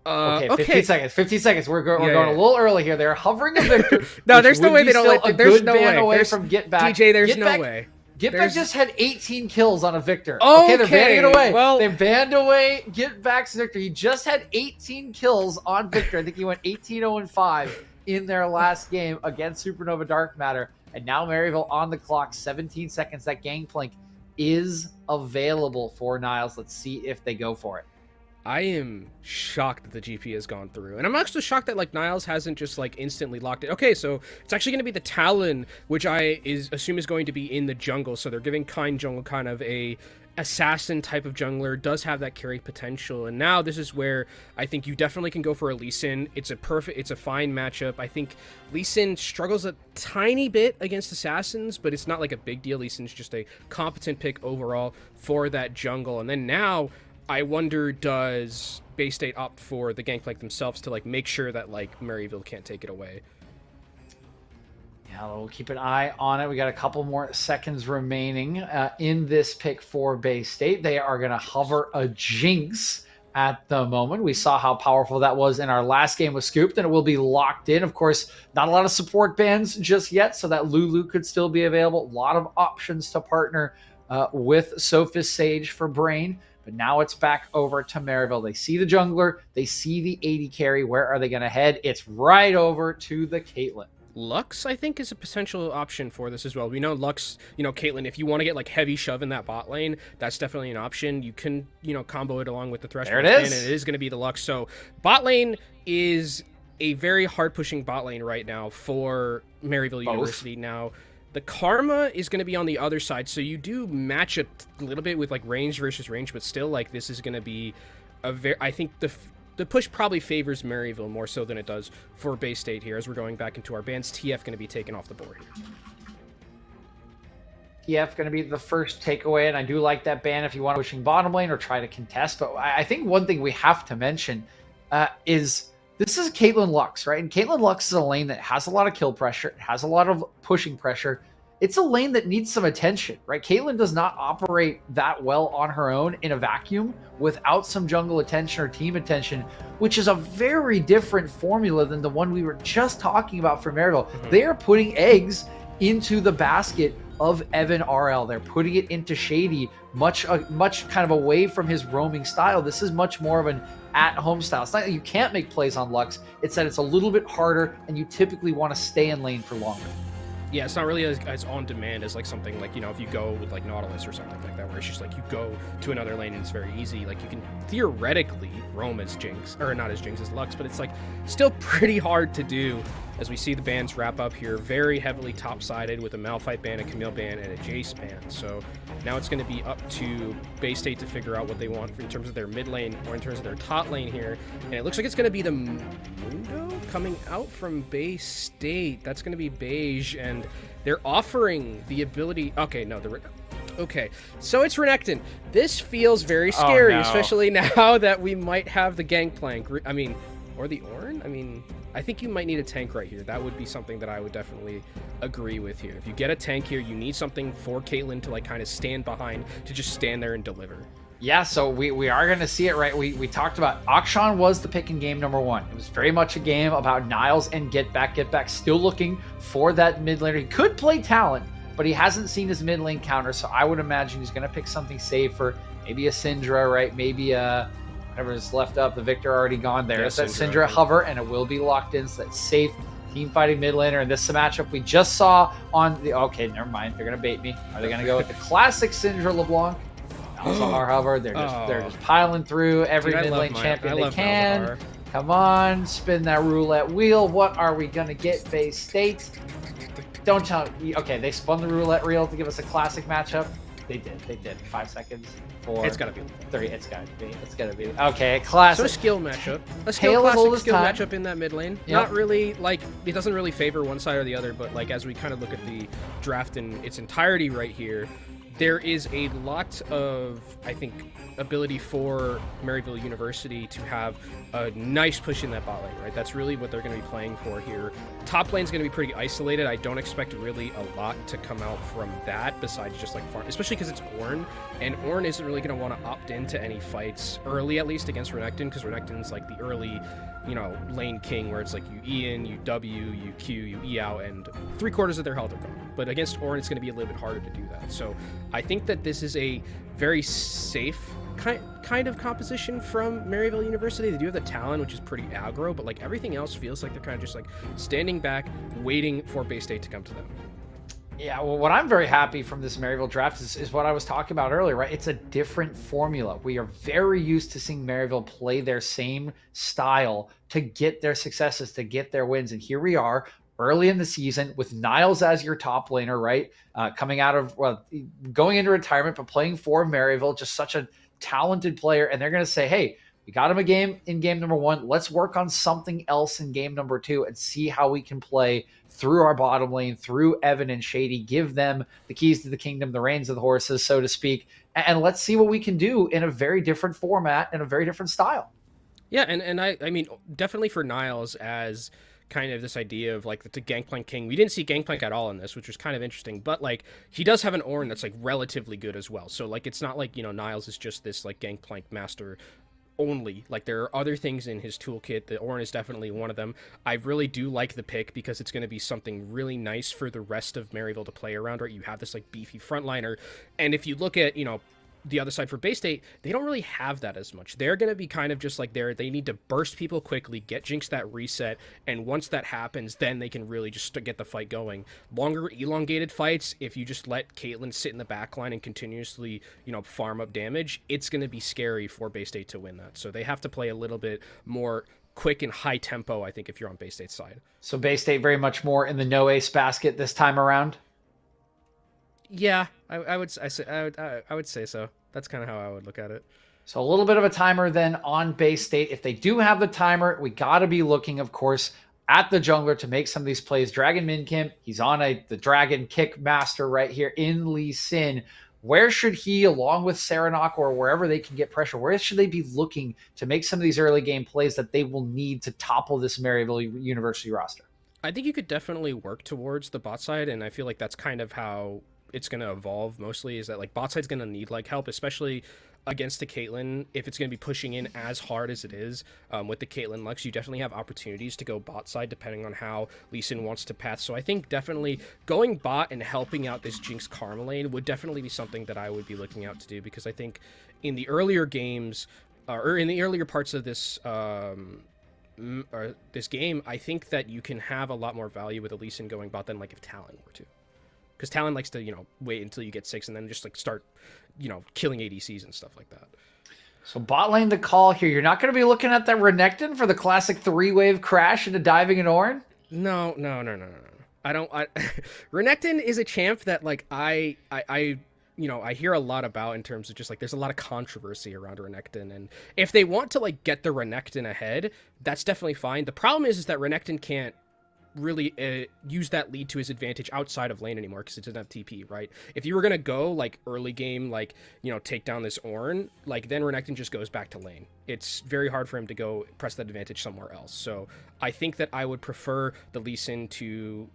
Okay, 15 seconds. 15 seconds. We're going a little early here. They're hovering a Victor. No, there's no way they don't let. There's no way. Away from Get Back. DJ, there's no way. Get Back just had 18 kills on a Victor. Okay, they're banning it away. Well, they banned away Get Back's Victor. He just had 18 kills on Victor. I think he went 18-0-5 in their last game against Supernova Dark Matter. And now Maryville on the clock. 17 seconds. That Gangplank is available for Niles. Let's see if they go for it. I am shocked that the GP has gone through. And I'm actually shocked that like Niles hasn't just like instantly locked it. Okay, so it's actually going to be the Talon, which I assume is going to be in the jungle. So they're giving Kind Jungle kind of a assassin type of jungler, does have that carry potential. And now this is where I think you definitely can go for a Lee Sin. It's a fine matchup. I think Lee Sin struggles a tiny bit against assassins, but it's not like a big deal. Lee Sin's just a competent pick overall for that jungle. And then now I wonder, does Bay State opt for the Gangplank themselves to like make sure that like Maryville can't take it away? Yeah, we'll keep an eye on it. We got a couple more seconds remaining in this pick for Bay State. They are going to hover a Jinx at the moment. We saw how powerful that was in our last game with Scooped, and it will be locked in. Of course, not a lot of support bans just yet, so that Lulu could still be available. A lot of options to partner with Sophis Sage for Brain. But now it's back over to Maryville. They see the jungler. They see the 80 carry. Where are they going to head? It's right over to the Caitlyn. Lux, I think, is a potential option for this as well. We know Lux, Caitlyn, if you want to get like heavy shove in that bot lane, that's definitely an option. You can, combo it along with the Thresh. There it is. And it is going to be the Lux. So bot lane is a very hard pushing bot lane right now for Maryville University. Now, the Karma is going to be on the other side, so you do match it a little bit with like range versus range, but still, like, this is going to be I think the push probably favors Maryville more so than it does for Bay State here. As we're going back into our bans, TF going to be taken off the board here. TF going to be the first takeaway, and I do like that ban if you want pushing bottom lane or try to contest. But I think one thing we have to mention is this is Caitlyn Lux, right? And Caitlyn Lux is a lane that has a lot of kill pressure, it has a lot of pushing pressure. It's a lane that needs some attention, right? Caitlyn does not operate that well on her own in a vacuum without some jungle attention or team attention, which is a very different formula than the one we were just talking about for Maryville. They are putting eggs into the basket of Evan RL. They're putting it into Shady, much kind of away from his roaming style. This is much more of an at-home style. It's not that you can't make plays on Lux. It's that it's a little bit harder, and you typically want to stay in lane for longer. Yeah, it's not really as on demand as like something like, if you go with like Nautilus or something like that, where it's just like you go to another lane and it's very easy. Like you can theoretically roam as Jinx, or not as Jinx, as Lux, but it's like still pretty hard to do. As we see the bans wrap up here, very heavily top-sided with a Malphite ban, a Camille ban, and a Jace ban. So now it's going to be up to Bay State to figure out what they want in terms of their mid lane or in terms of their top lane here. And it looks like it's going to be the Mundo coming out from Bay State. That's going to be beige, and they're offering the ability... Okay, no, okay, so it's Renekton. This feels very scary, especially now that we might have the Gangplank. Or the Ornn? I think you might need a tank right here. That would be something that I would definitely agree with here. If you get a tank here, you need something for Caitlyn to like kind of stand behind, to just stand there and deliver. Yeah, so we are going to see it, right? We talked about Akshan was the pick in game number one. It was very much a game about Niles and Get Back still looking for that mid laner. He could play Talon, but he hasn't seen his mid lane counter, so I would imagine he's going to pick something safer. Maybe a Syndra, right? Maybe a... whatever's left up, the Victor already gone there. It's that Syndra hover, and it will be locked in, so that's safe. Team fighting mid laner, and this is a matchup we just saw on the... Okay, never mind. They're going to bait me. Are they going to go with the classic Syndra LeBlanc? Malzahar hover. They're just piling through every mid lane champion they can. Malzahar. Come on, spin that roulette wheel. What are we going to get, Bay State? Don't tell me. Okay, they spun the roulette wheel to give us a classic matchup. They did. 5 seconds. 4. It's gotta be 3. It's gotta be. Okay, classic. So skill matchup. A Tale as old as skill time. matchup in that mid lane. Yep. Not really, like, it doesn't really favor one side or the other, but, like, as we kind of look at the draft in its entirety right here, there is a lot of, I think, ability for Maryville University to have a nice push in that bot lane, right? That's really what they're going to be playing for here. Top lane's going to be pretty isolated. I don't expect really a lot to come out from that besides just like farm, especially because it's Ornn, and Ornn isn't really going to want to opt into any fights early, at least against Renekton, because Renekton's like the early, you know, lane king where it's like you E in, you W, you Q, you E out, and 3/4 of their health are gone. But against Ornn, it's going to be a little bit harder to do that. So I think that this is a very safe kind of composition from Maryville University. They do have the talent, which is pretty aggro, but like everything else feels like they're kind of just like standing back, waiting for Bay State to come to them. Yeah, well, what I'm very happy from this Maryville draft is what I was talking about earlier, right? It's a different formula. We are very used to seeing Maryville play their same style to get their successes, to get their wins. And here we are early in the season with Niles as your top laner, right? Coming out of, well, going into retirement, but playing for Maryville, just such a talented player. And they're going to say, hey, we got him a game in game number 1. Let's work on something else in game number 2 and see how we can play through our bottom lane, through Evan and Shady, give them the keys to the kingdom, the reins of the horses, so to speak. And let's see what we can do in a very different format and a very different style. Yeah. And I mean, definitely for Niles as kind of this idea of like the Gangplank King. We didn't see Gangplank at all in this, which was kind of interesting, but like he does have an Ornn that's like relatively good as well. So like it's not like, you know, Niles is just this like Gangplank master only. Like there are other things in his toolkit. The Ornn is definitely one of them. I really do like the pick because it's going to be something really nice for the rest of Maryville to play around, right? You have this like beefy frontliner, and if you look at, you know, the other side for Bay State, they don't really have that as much. They're going to be kind of just like they need to burst people quickly, get Jinx that reset, and once that happens, then they can really just get the fight going. Longer, elongated fights, if you just let Caitlyn sit in the backline and continuously, you know, farm up damage, it's going to be scary for Bay State to win that. So they have to play a little bit more quick and high tempo, I think, if you're on Bay State's side. So Bay State very much more in the no ace basket this time around? Yeah, I would say so. That's kind of how I would look at it. So a little bit of a timer then on Bay State. If they do have the timer, we got to be looking, of course, at the jungler to make some of these plays. Dragon Minkimp, he's on the Dragon Kick Master right here in Lee Sin. Where should he, along with Serenok or wherever they can get pressure, where should they be looking to make some of these early game plays that they will need to topple this Maryville University roster? I think you could definitely work towards the bot side, and I feel like that's kind of how it's going to evolve mostly, is that like bot side's going to need like help, especially against the Caitlyn. If it's going to be pushing in as hard as it is with the Caitlyn Lux, you definitely have opportunities to go bot side depending on how Lee Sin wants to path. So I think definitely going bot and helping out this Jinx Karma lane would definitely be something that I would be looking out to do, because I think in the earlier games or in the earlier parts of this this game, I think that you can have a lot more value with a Lee Sin going bot than like if Talon were to. Because Talon likes to, you know, wait until you get 6 and then just like start, you know, killing ADCs and stuff like that. So bot lane the call here. You're not going to be looking at that Renekton for the classic 3-wave crash into diving in Ornn? No. Renekton is a champ that like I you know, I hear a lot about in terms of just like there's a lot of controversy around Renekton, and if they want to like get the Renekton ahead, that's definitely fine. The problem is that Renekton can't really use that lead to his advantage outside of lane anymore because it doesn't have TP, right? If you were going to go like early game, like, you know, take down this Ornn, like then Renekton just goes back to lane. It's very hard for him to go press that advantage somewhere else. So I think that I would prefer the Lee Sin to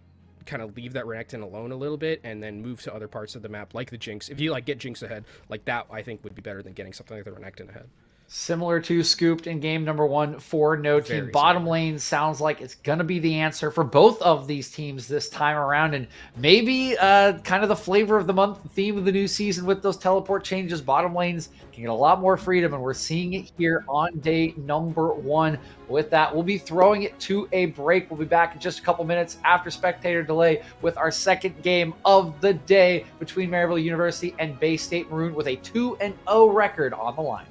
kind of leave that Renekton alone a little bit and then move to other parts of the map like the Jinx. If you like get Jinx ahead, like that I think would be better than getting something like the Renekton ahead. Similar to Scooped in game number 1 for No Team. Bottom lane sounds like it's going to be the answer for both of these teams this time around. And maybe kind of the flavor of the month, the theme of the new season with those teleport changes. Bottom lanes can get a lot more freedom, and we're seeing it here on day number 1. With that, we'll be throwing it to a break. We'll be back in just a couple minutes after spectator delay with our second game of the day between Maryville University and Bay State Maroon with a 2-0 record on the line.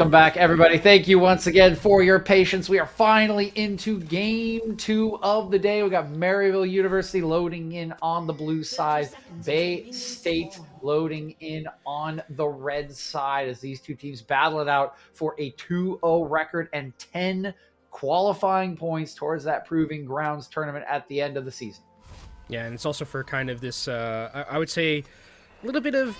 Welcome back, everybody. Thank you once again for your patience. We are finally into game 2 of the day. We got Maryville University loading in on the blue side, Bay State loading in on the red side as these two teams battle it out for a 2-0 record and 10 qualifying points towards that Proving Grounds tournament at the end of the season. Yeah, and it's also for kind of this, I would say, a little bit of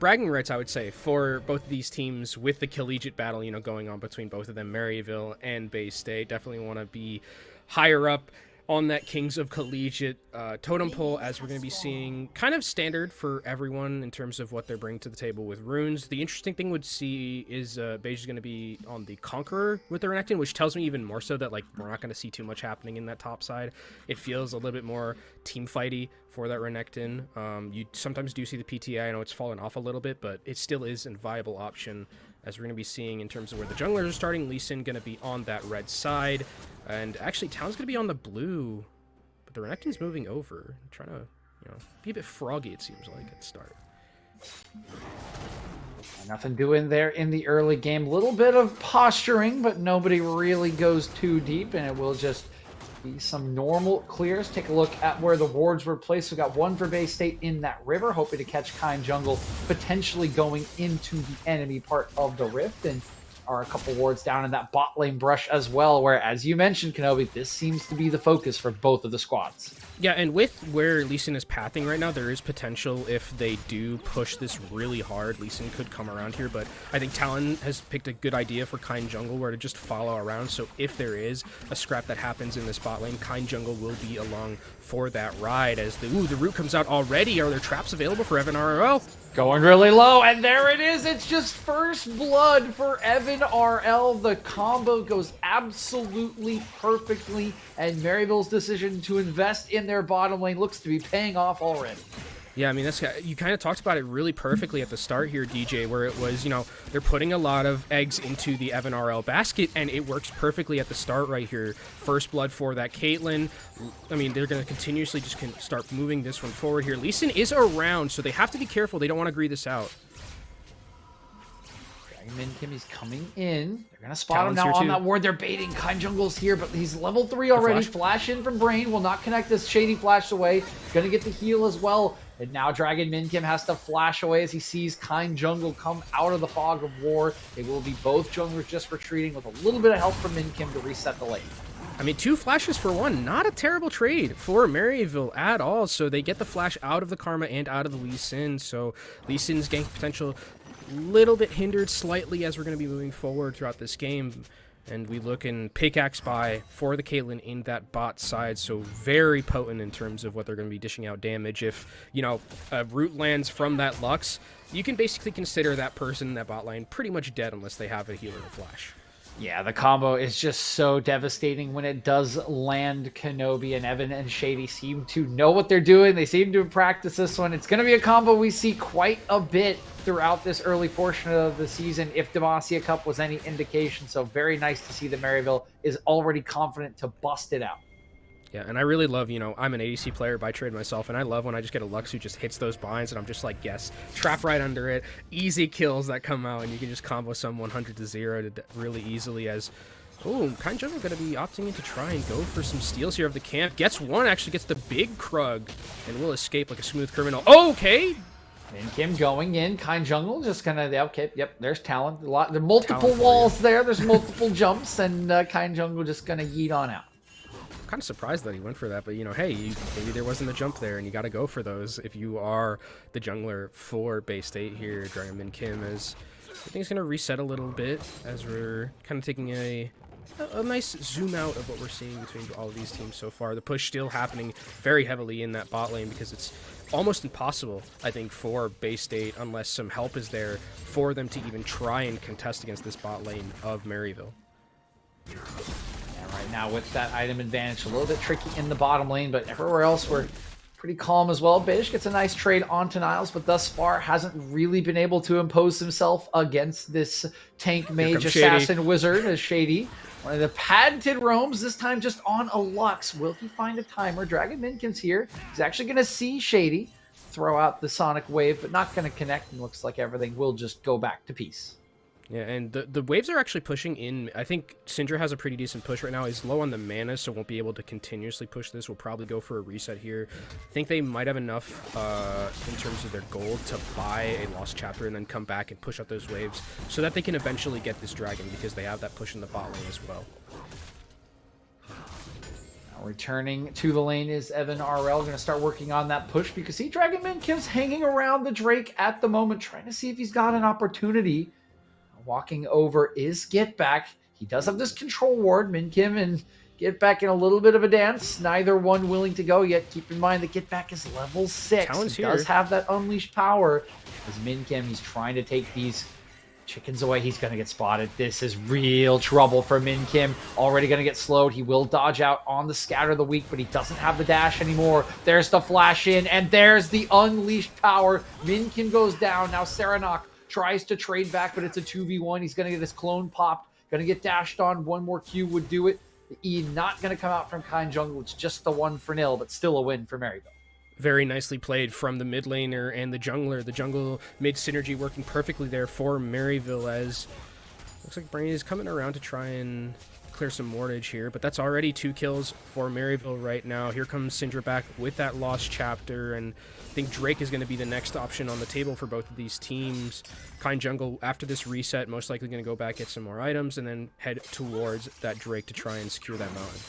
bragging rights, I would say, for both of these teams with the collegiate battle, going on between both of them, Maryville and Bay State. Definitely want to be higher up on that Kings of Collegiate totem pole, as we're going to be seeing kind of standard for everyone in terms of what they're bringing to the table with runes. The interesting thing would see is Beige is going to be on the Conqueror with the Renekton, which tells me even more so that we're not going to see too much happening in that top side. It feels a little bit more team fighty for that Renekton. You sometimes do see the PTA. I know it's fallen off a little bit, but it still is a viable option, as we're going to be seeing in terms of where the junglers are starting. Lee Sin going to be on that red side. And actually, Talon's going to be on the blue, but the Renekton's moving over. Trying to, be a bit froggy, it seems like, at the start. Nothing doing there in the early game. Little bit of posturing, but nobody really goes too deep, and it will just be some normal clears. Take a look at where the wards were placed. We got one for Bay State in that river, hoping to catch Kind Jungle, potentially going into the enemy part of the rift, and are a couple wards down in that bot lane brush as well, where, as you mentioned, Kenobi, this seems to be the focus for both of the squads. Yeah, and with where Lee Sin is pathing right now, there is potential if they do push this really hard. Lee Sin could come around here, but I think Talon has picked a good idea for Kind Jungle, where to just follow around. So if there is a scrap that happens in this bot lane, Kind Jungle will be along for that ride. As the root comes out already. Are there traps available for Evan RL? Going really low, and there it is. It's just first blood for Evan RL. The combo goes absolutely perfectly, and Maryville's decision to invest in their bottom lane looks to be paying off already. Yeah, I mean, you kind of talked about it really perfectly at the start here, DJ, where it was, they're putting a lot of eggs into the Evan RL basket, and it works perfectly at the start right here. First blood for that Caitlyn. I mean, they're going to continuously just start moving this one forward here. Lee Sin is around, so they have to be careful. They don't want to greed this out. Min Kim, he's coming in. They're going to spot him now on that ward. They're baiting. Kind Jungle's here, but he's level 3 already. Flash in from Brain. Will not connect this. Shady flash away. Going to get the heal as well. And now Dragon Min Kim has to flash away as he sees Kind Jungle come out of the fog of war. It will be both junglers just retreating with a little bit of help from Min Kim to reset the lane. I mean, 2 flashes for 1. Not a terrible trade for Maryville at all. So they get the flash out of the Karma and out of the Lee Sin. So Lee Sin's gank potential little bit hindered slightly as we're going to be moving forward throughout this game. And we look in pickaxe buy for the Caitlyn in that bot side, so very potent in terms of what they're going to be dishing out damage. If, a root lands from that Lux, you can basically consider that person in that bot lane pretty much dead unless they have a healer or flash. Yeah, the combo is just so devastating when it does land. Kenobi and Evan and Shady seem to know what they're doing. They seem to practice this one. It's going to be a combo we see quite a bit throughout this early portion of the season, if Demacia Cup was any indication. So very nice to see that Maryville is already confident to bust it out. Yeah, and I really love, I'm an ADC player by trade myself, and I love when I just get a Lux who just hits those binds, and I'm just like, yes, trap right under it, easy kills that come out, and you can just combo some 100 to 0 really easily as, Kind Jungle going to be opting in to try and go for some steals here of the camp. Gets one, actually gets the big Krug, and will escape like a smooth criminal. Okay! Min Kim going in. Kind Jungle just gonna, okay, yep, there's Talon. There are multiple walls there, there's multiple jumps, and Kind Jungle just gonna yeet on out. Kind of surprised that he went for that, but hey, maybe there wasn't a jump there, and you got to go for those if you are the jungler for Bay State here. Dragon Min Kim, as everything's going to reset a little bit as we're kind of taking a nice zoom out of what we're seeing between all of these teams so far. The push still happening very heavily in that bot lane because it's almost impossible, I think, for Bay State, unless some help is there, for them to even try and contest against this bot lane of Maryville. Right now with that item advantage, a little bit tricky in the bottom lane, but everywhere else we're pretty calm as well. Bish gets a nice trade onto Niles, but thus far hasn't really been able to impose himself against this tank mage assassin wizard as Shady. One of the patented roams, this time just on a Lux. Will he find a timer? Dragon Min Kim's here. He's actually going to see Shady throw out the Sonic Wave, but not going to connect, and looks like everything will just go back to peace. Yeah, and the waves are actually pushing in. I think Syndra has a pretty decent push right now. He's low on the mana, so won't be able to continuously push this. We'll probably go for a reset here. I think they might have enough in terms of their gold to buy a Lost Chapter and then come back and push up those waves so that they can eventually get this dragon because they have that push in the bot lane as well. Returning to the lane is Evan RL, going to start working on that push because see Dragon Min Kim's hanging around the Drake at the moment, trying to see if he's got an opportunity. Walking over is Get Back. He does have this control ward. Min Kim and Get Back in a little bit of a dance. Neither one willing to go yet. Keep in mind that Get Back is level 6. He does have that unleashed power. As Min Kim, he's trying to take these chickens away. He's going to get spotted. This is real trouble for Min Kim. Already going to get slowed. He will dodge out on the Scatter of the Weak, but he doesn't have the dash anymore. There's the flash in, and there's the unleashed power. Min Kim goes down. Now Serenok tries to trade back, but it's a 2v1. He's going to get his clone popped. Going to get dashed on. One more Q would do it. The E not going to come out from Kind Jungle. It's just the 1-0, but still a win for Maryville. Very nicely played from the mid laner and the jungler. The jungle mid synergy working perfectly there for Maryville as looks like Brain is coming around to try and clear some wardage here, but that's already 2 kills for Maryville right now. Here comes Syndra back with that Lost Chapter, and I think Drake is going to be the next option on the table for both of these teams. Kind Jungle, after this reset, most likely going to go back, get some more items, and then head towards that Drake to try and secure that mountain.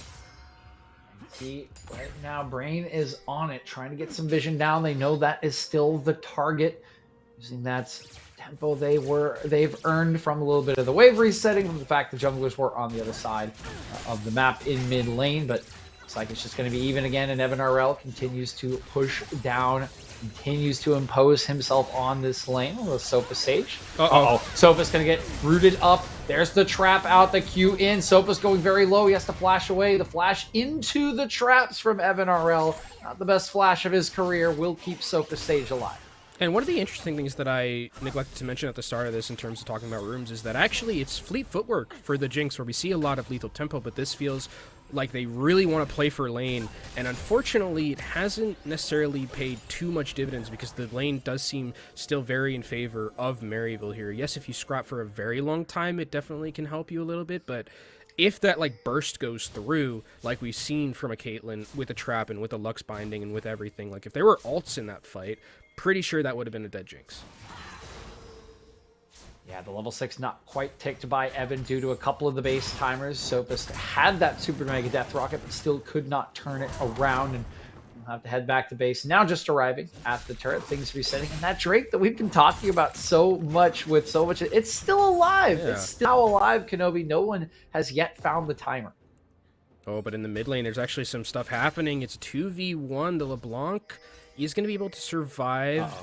See, right now, Brain is on it, trying to get some vision down. They know that is still the target. Using that tempo they've earned from a little bit of the wave resetting, from the fact the junglers were on the other side of the map in mid lane, but looks like it's just going to be even again, and Evan RL continues to push down, continues to impose himself on this lane with Sopa Sage. Sopa's going to get rooted up. There's the trap out, the Q in. Sopa's going very low. He has to flash away. The flash into the traps from Evan RL. Not the best flash of his career. Will keep Sopa Sage alive. And one of the interesting things that I neglected to mention at the start of this in terms of talking about rooms is that actually it's fleet footwork for the Jinx, where we see a lot of lethal tempo, but this feels like they really want to play for lane, and unfortunately it hasn't necessarily paid too much dividends because the lane does seem still very in favor of Maryville here. Yes, if you scrap for a very long time, it definitely can help you a little bit, but if that like burst goes through, like we've seen from a Caitlyn with a trap and with a Lux binding and with everything, like if there were ults in that fight, pretty sure that would have been a dead Jinx. Yeah, the level 6 not quite ticked by Evan due to a couple of the base timers. Sopas had that Super Mega Death Rocket, but still could not turn it around, and we'll have to head back to base. Now just arriving at the turret, things resetting, and that Drake that we've been talking about so much with so much, it's still alive. Yeah. It's still alive, Kenobi. No one has yet found the timer. Oh, but in the mid lane, there's actually some stuff happening. It's 2v1. The LeBlanc is going to be able to survive.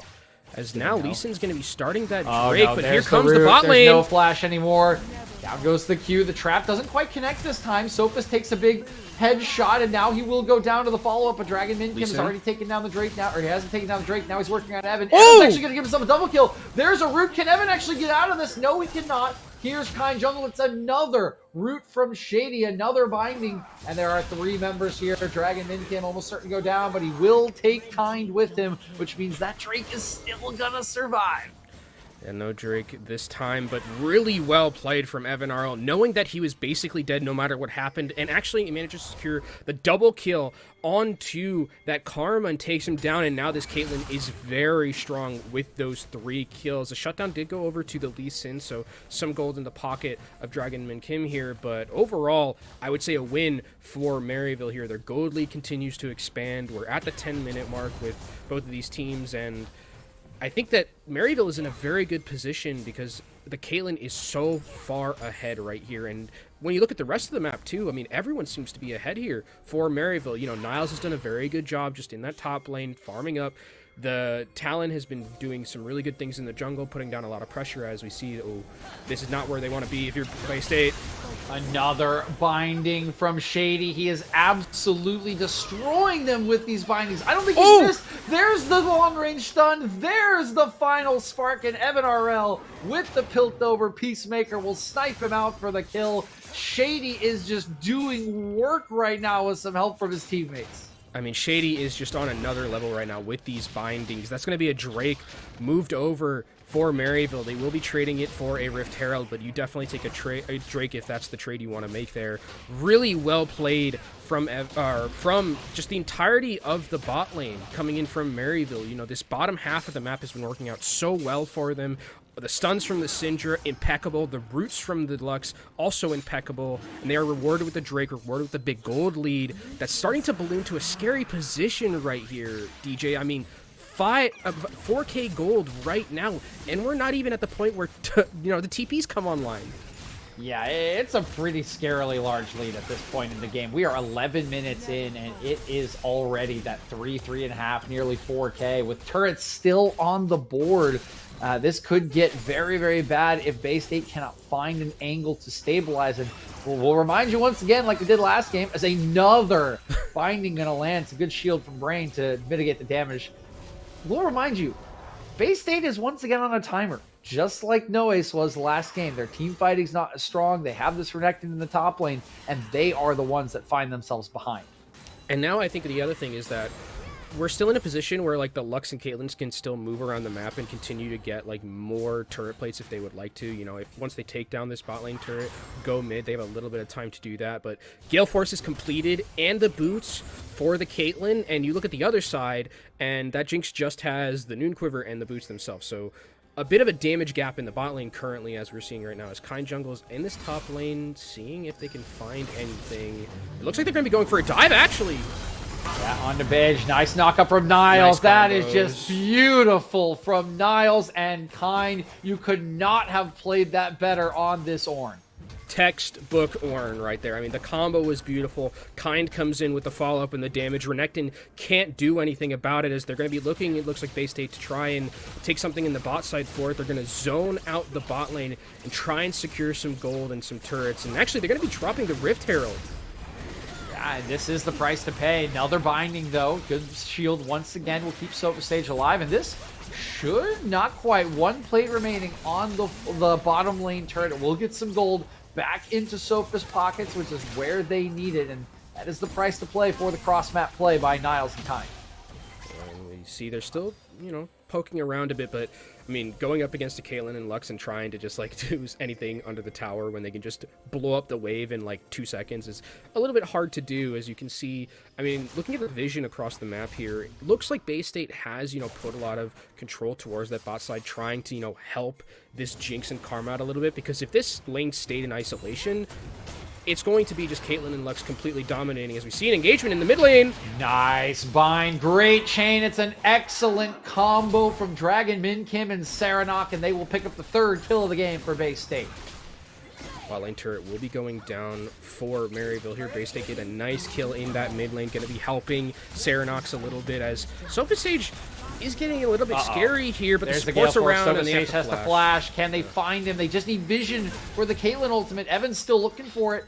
As now Lee Sin's going to be starting that Drake, but here comes the bot lane. There's no flash anymore. Down goes the Q. The trap doesn't quite connect this time. Sophus takes a big headshot, and now he will go down to the follow-up. But Dragon Min Kim's already taken down the Drake now, or he hasn't taken down the Drake. Now he's working on Evan. Evan's actually going to give himself a double kill. There's a root. Can Evan actually get out of this? No, he cannot. Here's Kind Jungle. It's another root from Shady, another binding. And there are 3 members here. Dragon Min Kim almost certain to go down, but he will take Kind with him, which means that Drake is still gonna survive. And no Drake this time, but really well played from Evan RL, knowing that he was basically dead no matter what happened, and actually he managed to secure the double kill onto that Karma and takes him down, and now this Caitlyn is very strong with those 3 kills. The shutdown did go over to the Lee Sin, so some gold in the pocket of Dragon Min Kim here, but overall, I would say a win for Maryville here. Their gold lead continues to expand. We're at the 10-minute mark with both of these teams, and I think that Maryville is in a very good position because the Caitlyn is so far ahead right here. And when you look at the rest of the map too, I mean, everyone seems to be ahead here for Maryville. You know, Niles has done a very good job just in that top lane, farming up. The Talon has been doing some really good things in the jungle, putting down a lot of pressure as we see, oh, this is not where they want to be if you're Bay State. Another binding from Shady. He is absolutely destroying them with these bindings. I don't think he's missed. There's the long-range stun. There's the final spark, and Evan RL with the Piltover Peacemaker will snipe him out for the kill. Shady is just doing work right now with some help from his teammates. I mean, Shady is just on another level right now with these bindings. That's going to be a Drake moved over for Maryville. They will be trading it for a Rift Herald, but you definitely take a Drake if that's the trade you want to make there. Really well played from just the entirety of the bot lane coming in from Maryville. You know, this bottom half of the map has been working out so well for them. The stuns from the Syndra, impeccable. The roots from the Lux, also impeccable. And they are rewarded with the Drake, rewarded with the big gold lead. That's starting to balloon to a scary position right here, DJ. I mean, 4K gold right now, and we're not even at the point where, you know, the TPs come online. Yeah, it's a pretty scarily large lead at this point in the game. We are 11 minutes in, and it is already that 3.5, nearly 4K, with turrets still on the board. This could get very, very bad if Bay State cannot find an angle to stabilize it. We'll remind you once again, like we did last game, as another binding gonna land. It's a good shield from Brain to mitigate the damage. We'll remind you, Bay State is once again on a timer, just like Noace was last game. Their team fighting's not as strong. They have this Renekton in the top lane, and they are the ones that find themselves behind. And now I think the other thing is that we're still in a position where like the Lux and Caitlyn's can still move around the map and continue to get like more turret plates if they would like to. You know, if once they take down this bot lane turret, go mid, they have a little bit of time to do that. But Gale Force is completed and the boots for the Caitlyn, and you look at the other side and that Jinx just has the Noon Quiver and the boots themselves. So a bit of a damage gap in the bot lane currently, as we're seeing right now, as Kind Jungle's in this top lane, seeing if they can find anything. It looks like they're going to be going for a dive, actually. Yeah, on the bench. Nice knockup from Niles. Nice that combos. is just beautiful from Niles and Kind. You could not have played that better on this Ornn. Textbook Ornn right there. I mean, the combo was beautiful. Kind comes in with the follow-up and the damage. Renekton can't do anything about it as they're going to be looking, it looks like Bay State, to try and take something in the bot side for it. They're going to zone out the bot lane and try and secure some gold and some turrets. And actually, they're going to be dropping the Rift Herald. Yeah, this is the price to pay. Another binding, though. Good shield once again will keep Sofa Stage alive. And this should not quite. One plate remaining on the bottom lane turret. It will get some gold back into Sofa's pockets, which is where they need it. And that is the price to play for the cross-map play by Niles and Kind. And we see they're still, you know, poking around a bit, but I mean, going up against a Caitlyn and Lux and trying to just like do anything under the tower when they can just blow up the wave in like 2 seconds is a little bit hard to do, as you can see. I mean, looking at the vision across the map here, it looks like Bay State has, you know, put a lot of control towards that bot side, trying to, you know, help this Jinx and Karma out a little bit, because if this lane stayed in isolation, it's going to be just Caitlyn and Lux completely dominating, as we see an engagement in the mid lane. Nice bind. Great chain. It's an excellent combo from Dragon, Min Kim, and Serenok, and they will pick up the third kill of the game for Bay State. Bot lane turret will be going down for Maryville here. Bay State get a nice kill in that mid lane. Going to be helping Serenox a little bit, as Sofa Sage is getting a little bit scary here, but there's the support's around and they have to has the flash. Can they find him? They just need vision for the Caitlyn ultimate. Evan's still looking for it.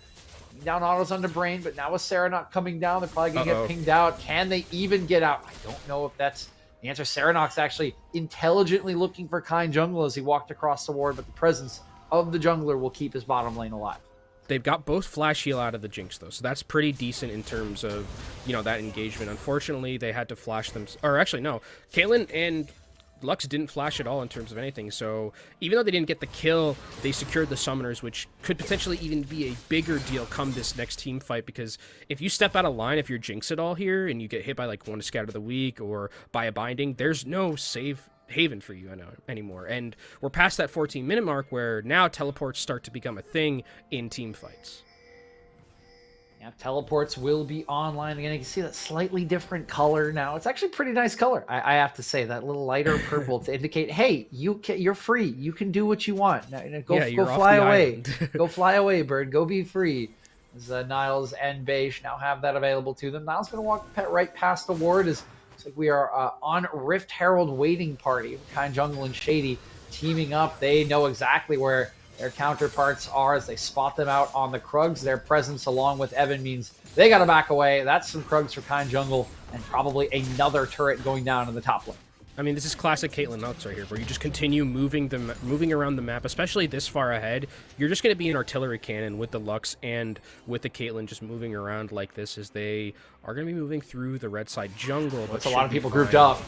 Down autos on the Brain, but now with Serenok coming down, they're probably going to get pinged out. Can they even get out? I don't know if that's the answer. Serenok's actually intelligently looking for Kind Jungle as he walked across the ward, but the presence of the jungler will keep his bottom lane alive. They've got both flash heal out of the Jinx, though, so that's pretty decent in terms of, you know, that engagement. Unfortunately, they had to flash them, or actually, no. Caitlyn and Lux didn't flash at all in terms of anything, so even though they didn't get the kill, they secured the summoners, which could potentially even be a bigger deal come this next team fight, because if you step out of line, if you're Jinx at all here, and you get hit by like one scout of the week or by a binding, there's no save haven for you anymore. And we're past that 14-minute mark where now teleports start to become a thing in team fights. Yeah, teleports will be online again. You can see that slightly different color now. It's actually a pretty nice color, I have to say. That little lighter purple to indicate, hey, you're free. You can do what you want. Now, go fly away. Go fly away, bird. Go be free. As Niles and Beige now have that available to them. Niles going to walk right past the ward. As looks like we are on Rift Herald waiting party. Kind Jungle and Shady teaming up. They know exactly where their counterparts are as they spot them out on the Krugs. Their presence along with Evan means they got to back away. That's some Krugs for Kind Jungle and probably another turret going down in the top lane. I mean, this is classic Caitlyn Lux right here, where you just continue moving around the map, especially this far ahead. You're just going to be an artillery cannon with the Lux and with the Caitlyn just moving around like this, as they are going to be moving through the red side jungle. That's a lot of people grouped up.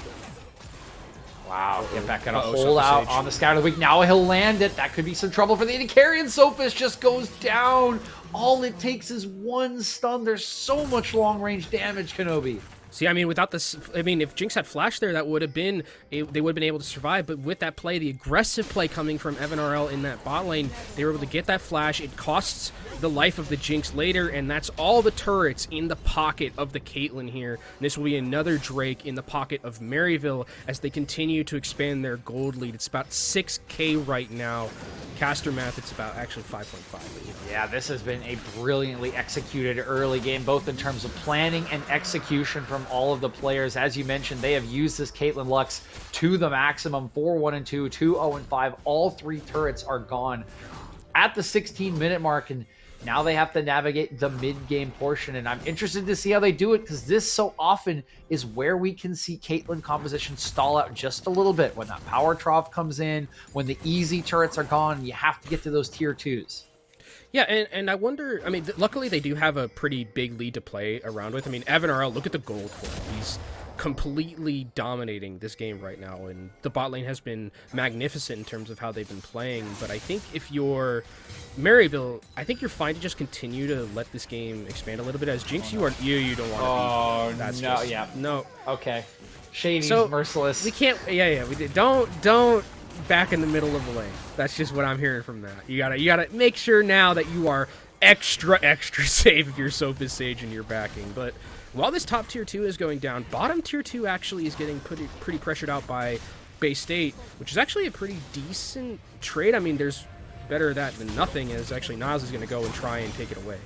Wow, get back gonna hold out on the Scout of the Week. Now he'll land it. That could be some trouble for the AD carry, and Sophis just goes down. All it takes is one stun. There's so much long-range damage, Kenobi. See, I mean, without this, I mean, if Jinx had flash there, that would have been, they would have been able to survive. But with that play, the aggressive play coming from Evan RL in that bot lane, they were able to get that flash. It costs the life of the Jinx later, and that's all the turrets in the pocket of the Caitlyn here. And this will be another Drake in the pocket of Maryville as they continue to expand their gold lead. It's about 6K right now. Caster math, it's about actually 5.5. Yeah, this has been a brilliantly executed early game, both in terms of planning and execution from all of the players. As you mentioned, they have used this Caitlyn Lux to the maximum. 4-1-2, 2-0-5. All three turrets are gone at the 16-minute mark, and now they have to navigate the mid-game portion, and I'm interested to see how they do it, because this so often is where we can see Caitlyn composition stall out just a little bit. When that power trough comes in, when the easy turrets are gone, you have to get to those tier 2s. Yeah, and I wonder, I mean, luckily they do have a pretty big lead to play around with. I mean, Evan RL, look at the gold for him. He's completely dominating this game right now, and the bot lane has been magnificent in terms of how they've been playing. But I think if you're Maryville, I think you're fine to just continue to let this game expand a little bit. As Jinx, you don't want to be. Oh, that's no, just, yeah. No. Okay. Shady's so, merciless. We can't, we did. Don't back in the middle of the lane. That's just what I'm hearing from that. You gotta make sure now that you are extra safe if you're Sophis Sage and you're backing. But while this top tier 2 is going down, bottom tier 2 actually is getting pretty pressured out by Bay State, which is actually a pretty decent trade. I mean, there's better that than nothing, as actually Niles is going to go and try and take it away.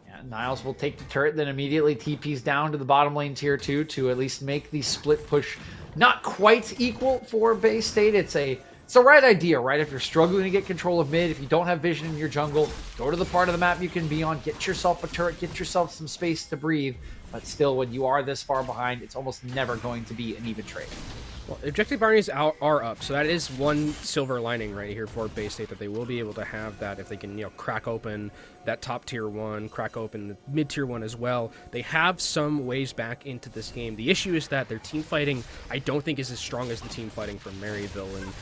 Yeah, Niles will take the turret, then immediately TP's down to the bottom lane tier 2 to at least make the split push not quite equal for Bay State. It's the right idea, right? If you're struggling to get control of mid, if you don't have vision in your jungle, go to the part of the map you can be on, get yourself a turret, get yourself some space to breathe. But still, when you are this far behind, it's almost never going to be an even trade. Well, objective bounties are up, so that is one silver lining right here for Bay State, that they will be able to have that if they can, crack open that top tier 1, crack open the mid tier 1 as well. They have some ways back into this game. The issue is that their team fighting, I don't think, is as strong as the team fighting from Maryville. And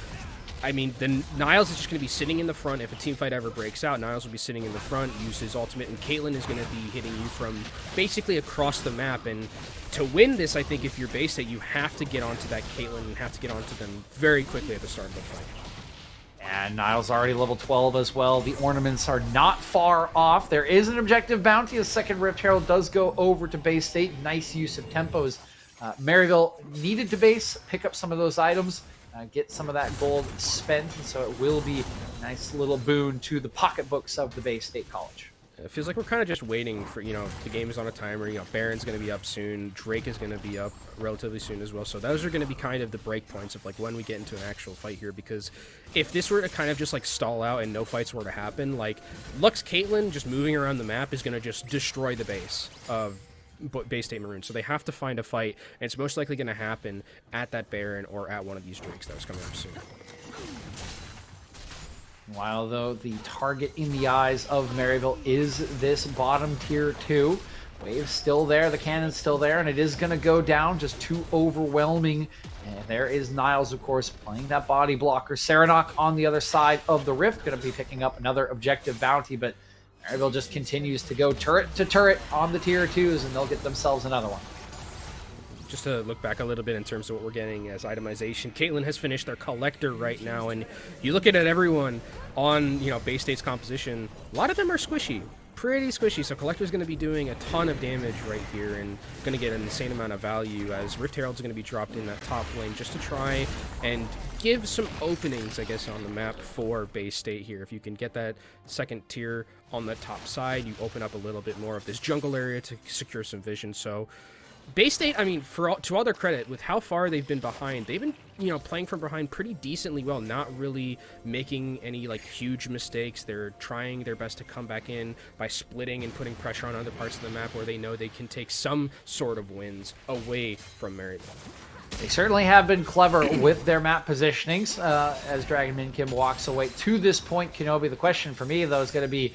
I mean, then Niles is just going to be sitting in the front. If a team fight ever breaks out, Niles will be sitting in the front, use his ultimate, and Caitlyn is going to be hitting you from basically across the map. And to win this, I think if you're Bay State, you have to get onto that Caitlyn and have to get onto them very quickly at the start of the fight. And Niles already level 12 as well. The ornaments are not far off. There is an objective bounty. The second Rift Herald does go over to Bay State. Nice use of tempos. Maryville needed to base, pick up some of those items, get some of that gold spent, and so it will be a nice little boon to the pocketbooks of the Bay State College. It feels like we're kind of just waiting for, the game is on a timer. Baron's going to be up soon. Drake is going to be up relatively soon as well. So those are going to be kind of the break points of when we get into an actual fight here. Because if this were to kind of just stall out and no fights were to happen, Lux Caitlyn just moving around the map is going to just destroy the base of Bay State Maroon. So they have to find a fight, and it's most likely going to happen at that Baron or at one of these Drakes that was coming up soon. While though the target in the eyes of Maryville is this bottom tier 2, Wave's still there, the cannon's still there, and it is going to go down, just too overwhelming. And there is Niles, of course, playing that body blocker. Serenok on the other side of the Rift, going to be picking up another objective bounty, but Maryville just continues to go turret to turret on the tier 2s, and they'll get themselves another one. Just to look back a little bit in terms of what we're getting as itemization, Caitlyn has finished their collector right now, and you look at everyone on Bay State's composition, a lot of them are squishy, pretty squishy. So collector's going to be doing a ton of damage right here and going to get an insane amount of value, as Rift Herald's going to be dropped in that top lane just to try and give some openings, I guess, on the map for Bay State here. If you can get that second tier on the top side, you open up a little bit more of this jungle area to secure some vision. So Bay State, I mean, to all their credit, with how far they've been behind, they've been, playing from behind pretty decently well, not really making any, huge mistakes. They're trying their best to come back in by splitting and putting pressure on other parts of the map where they know they can take some sort of wins away from Maryville. They certainly have been clever with their map positionings as Dragon Min Kim walks away. To this point, Kenobi, the question for me, though, is going to be,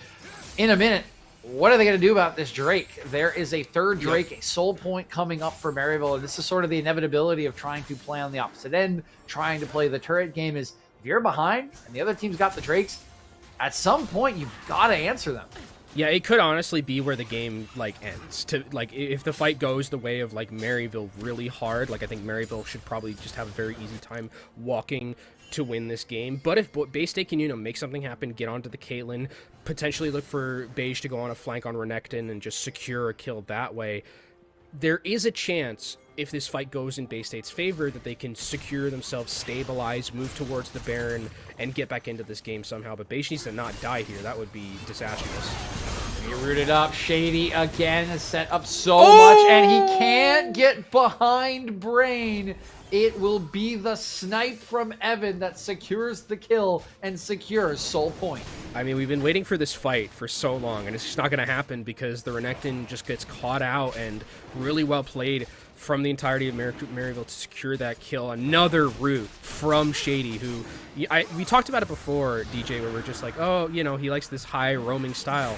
in a minute, what are they going to do about this Drake? There is a third Drake, a soul point coming up for Maryville, and this is sort of the inevitability of trying to play on the opposite end, trying to play the turret game is, if you're behind and the other team's got the Drakes, at some point you've got to answer them. Yeah, it could honestly be where the game like ends. To like, if the fight goes the way of like Maryville really hard, like I think Maryville should probably just have a very easy time walking to win this game. But if Bay State can, you know, make something happen, get onto the Caitlyn, potentially look for Beige to go on a flank on Renekton and just secure a kill that way, there is a chance, if this fight goes in Bay State's favor, that they can secure themselves, stabilize, move towards the Baron, and get back into this game somehow. But Beige needs to not die here. That would be disastrous. He rooted up. Shady again has set up so much, and he can't get behind Brain. It will be the snipe from Evan that secures the kill and secures Soul Point. I mean, we've been waiting for this fight for so long, and it's just not going to happen because the Renekton just gets caught out, and really well played from the entirety of Maryville to secure that kill. Another root from Shady, who we talked about it before, DJ, where we're just like, oh, you know, he likes this high roaming style.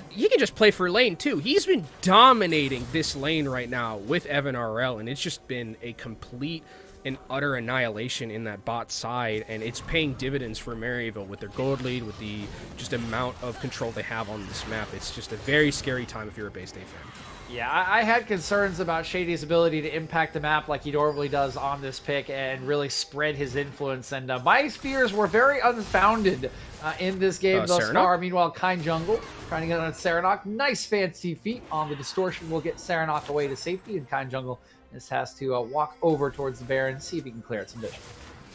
He can just play for lane too. He's been dominating this lane right now with Evan RL, and it's just been a complete and utter annihilation in that bot side, and it's paying dividends for Maryville with their gold lead, with the just amount of control they have on this map. It's just a very scary time if you're a Bay State fan. Yeah, I had concerns about Shady's ability to impact the map like he normally does on this pick and really spread his influence, and my fears were very unfounded in this game thus far. Meanwhile, Kind Jungle trying to get on Serenok. Nice fancy feat on the distortion will get Serenok away to safety, and Kind Jungle just has to walk over towards the Baron, see if he can clear it some vision.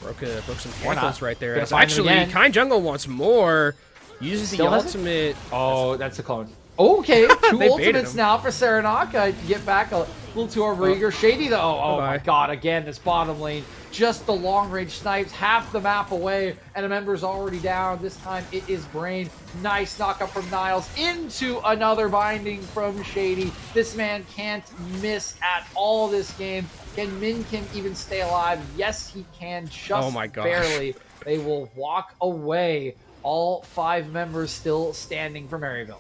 Broke some ankles right there. Actually, Kind Jungle wants more. Uses the ultimate. Oh, that's a clone. Okay, two ultimates now for Serenok. Get back a little too overeager. Shady though. Oh my god, again, this bottom lane. Just the long range snipes, half the map away, and a member's already down. This time it is Brain. Nice knockup from Niles into another binding from Shady. This man can't miss at all this game. Can Min Kim even stay alive? Yes, he can, just barely. They will walk away. All 5 members still standing for Maryville.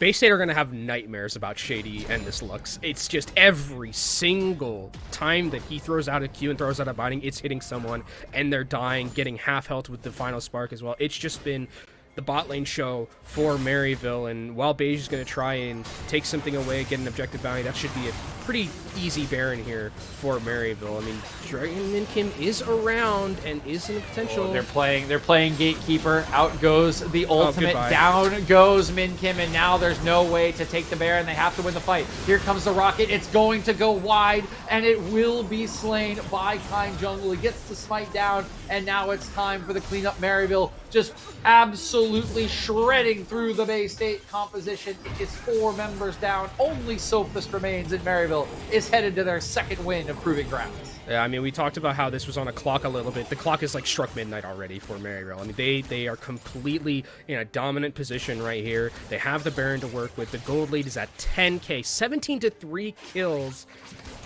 Bay State are going to have nightmares about Shady and this Lux. It's just every single time that he throws out a Q and throws out a binding, it's hitting someone, and they're dying, getting half health with the final spark as well. It's just been the bot lane show for Maryville, and while Beige is going to try and take something away, get an objective bounty, that should be a pretty easy Baron here for Maryville. I mean, Dragon Min Kim is around and is in a potential. Oh, they're playing Gatekeeper. Out goes the ultimate. Down goes Min Kim, and now there's no way to take the Baron. They have to win the fight. Here comes the rocket. It's going to go wide, and it will be slain by Kind Jungle. He gets the smite down, and now it's time for the cleanup. Maryville just absolutely shredding through the Bay State composition. It is 4 members down. Only Sophist remains, and Maryville is headed to their second win of Proving Grounds. Yeah, I mean, we talked about how this was on a clock a little bit. The clock is like struck midnight already for Maryville. I mean, they are completely in a dominant position right here. They have the Baron to work with. The gold lead is at 10k, 17-3 kills.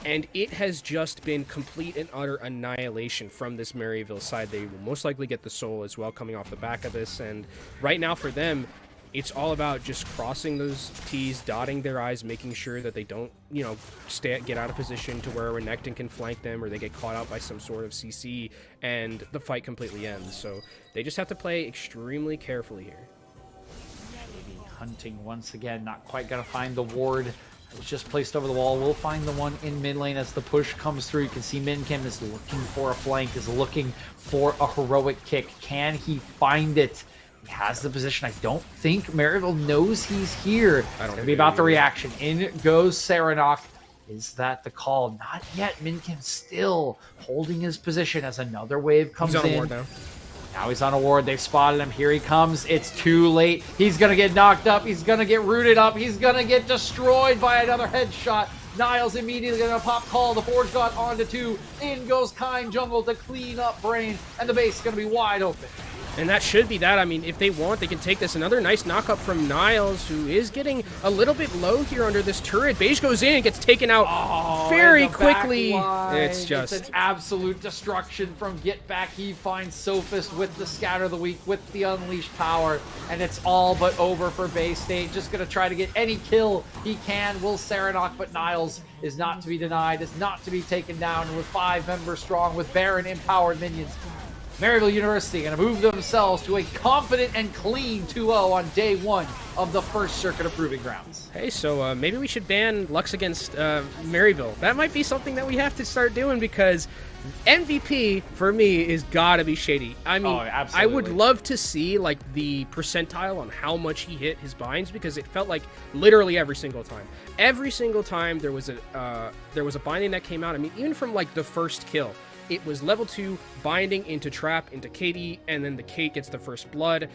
And it has just been complete and utter annihilation from this Maryville side. They will most likely get the soul as well coming off the back of this. And right now for them, it's all about just crossing those T's, dotting their I's, making sure that they don't, you know, get out of position to where Renekton can flank them or they get caught out by some sort of CC and the fight completely ends. So they just have to play extremely carefully here. Hunting once again, not quite going to find the ward. It's just placed over the wall. We'll find the one in mid lane as the push comes through. You can see Min Kim is looking for a flank, is looking for a heroic kick. Can he find it? He has the position. I don't think Maryville knows he's here. It's going to be about the reaction. In goes Serenok. Is that the call? Not yet. Min Kim still holding his position as another wave comes in. Ward now. Now he's on a ward. They've spotted him. Here he comes. It's too late. He's going to get knocked up. He's going to get rooted up. He's going to get destroyed by another headshot. Niles immediately going to pop call. The Forge God onto 2. In goes Kind Jungle to clean up Brain. And the base is going to be wide open. And that should be that. I mean, if they want, they can take this. Another nice knock-up from Niles, who is getting a little bit low here under this turret. Beige goes in and gets taken out very quickly. It's an absolute destruction from Get Back. He finds Sophist with the Scatter the Weak, with the Unleashed Power, and it's all but over for Bay State. Just going to try to get any kill he can. Will Serenok, but Niles is not to be denied, is not to be taken down. And with 5 members strong, with Baron empowered minions, Maryville University going to move themselves to a confident and clean 2-0 on day 1 of the first circuit of Proving Grounds. Hey, so maybe we should ban Lux against Maryville. That might be something that we have to start doing, because MVP for me is gotta be Shady. I mean, I would love to see like the percentile on how much he hit his binds, because it felt like literally every single time there was a binding that came out. I mean, even from like the first kill, it was level 2 binding into trap into Katie, and then the Kate gets the first blood.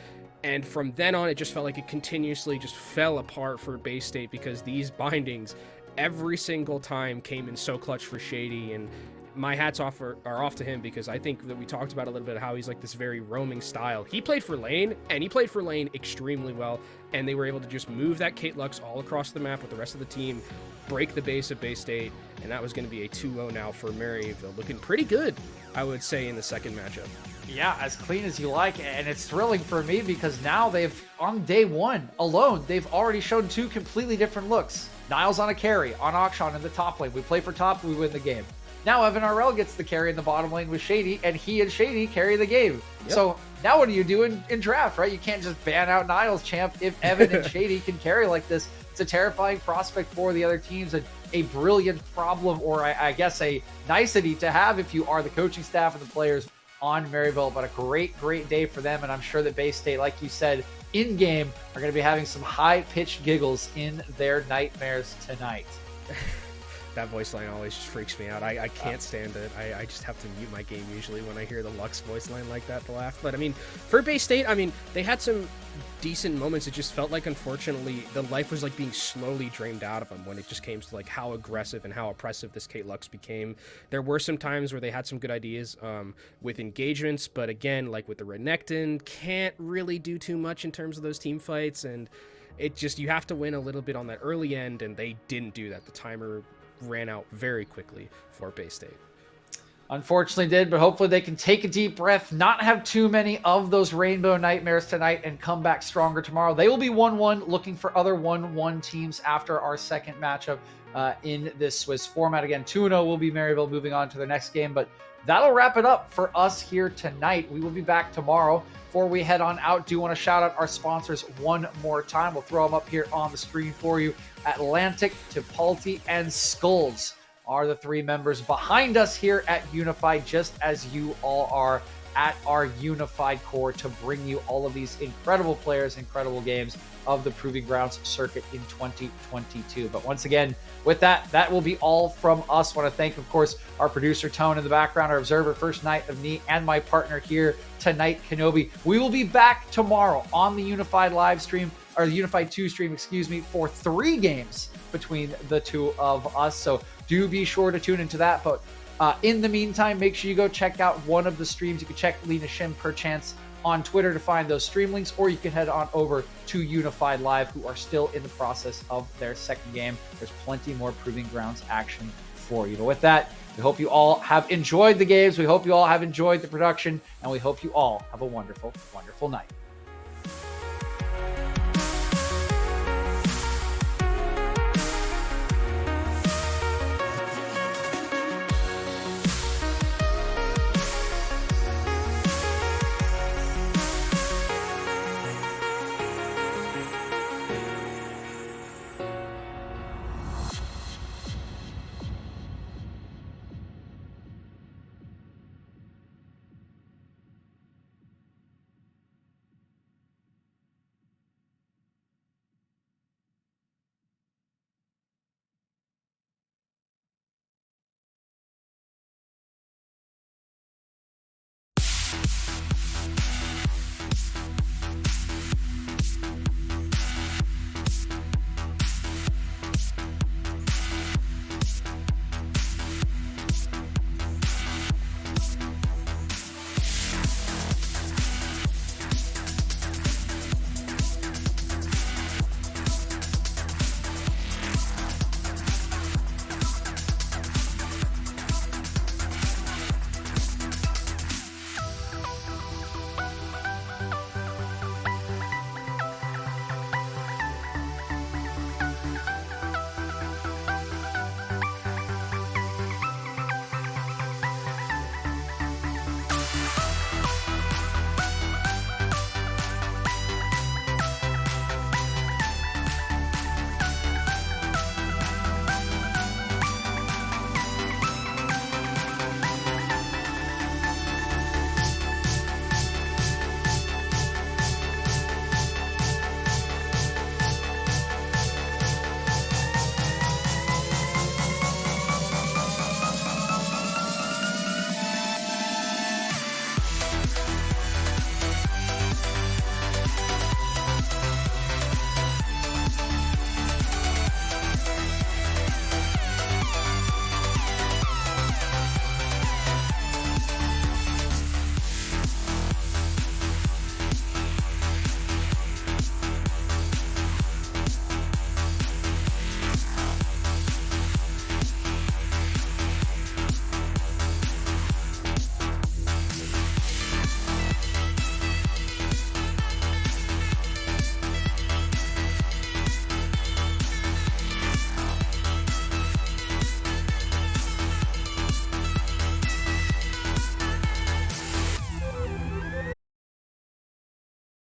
And from then on, it just felt like it continuously just fell apart for Bay State, because these bindings every single time came in so clutch for Shady. And my hats off are off to him, because I think that we talked about a little bit how he's like this very roaming style. He played for lane, and he played for lane extremely well, and they were able to just move that Kate Lux all across the map with the rest of the team, break the base of Bay State, and that was going to be a 2-0 now for Maryville. Looking pretty good, I would say, in the second matchup. Yeah, as clean as you like, and it's thrilling for me because now on day 1 alone, they've already shown 2 completely different looks. Niles on a carry, on Akshan in the top lane. We play for top, we win the game. Now Evan RL gets the carry in the bottom lane with Shady, and he and Shady carry the game. Yep. So now what do you do in draft, right? You can't just ban out Niles, champ, if Evan and Shady can carry like this. It's a terrifying prospect for the other teams, and a brilliant problem, or I guess a nicety to have if you are the coaching staff and the players on Maryville. But a great day for them, and I'm sure that Bay State, like you said, in-game, are going to be having some high-pitched giggles in their nightmares tonight. That voice line always just freaks me out. I can't stand it. I just have to mute my game usually when I hear the Lux voice line like that to laugh. But I mean, for Bay State, I mean, they had some decent moments. It just felt like, unfortunately, the life was like being slowly drained out of them when it just came to like how aggressive and how oppressive this Kate Lux became. There were some times where they had some good ideas with engagements, but again, like with the Renekton, can't really do too much in terms of those team fights, and it just, you have to win a little bit on that early end, and they didn't do that. The timer ran out very quickly for Bay State. Unfortunately did, but hopefully they can take a deep breath, not have too many of those rainbow nightmares tonight, and come back stronger tomorrow. They will be 1-1, looking for other 1-1 teams after our second matchup in this Swiss format. Again, 2-0 will be Maryville moving on to the next game, but that'll wrap it up for us here tonight. We will be back tomorrow. Before we head on out, do want to shout out our sponsors one more time. We'll throw them up here on the screen for you. Atlantic, Tipalti, and Skulls are the 3 members behind us here at Unified, just as you all are at our Unified core, to bring you all of these incredible players, incredible games of the Proving Grounds circuit in 2022. But once again, with that will be all from us. Want to thank, of course, our producer Tone in the background, our observer First Night of Me, and my partner here tonight, Kenobi. We will be back tomorrow on the Unified live stream, or the Unified 2 stream, excuse me, for 3 games between the 2 of us. So do be sure to tune into that. But in the meantime, make sure you go check out one of the streams. You can check Lena Shim perchance on Twitter to find those stream links, or you can head on over to Unified Live, who are still in the process of their second game. There's plenty more Proving Grounds action for you. But with that, we hope you all have enjoyed the games. We hope you all have enjoyed the production, and we hope you all have a wonderful, wonderful night.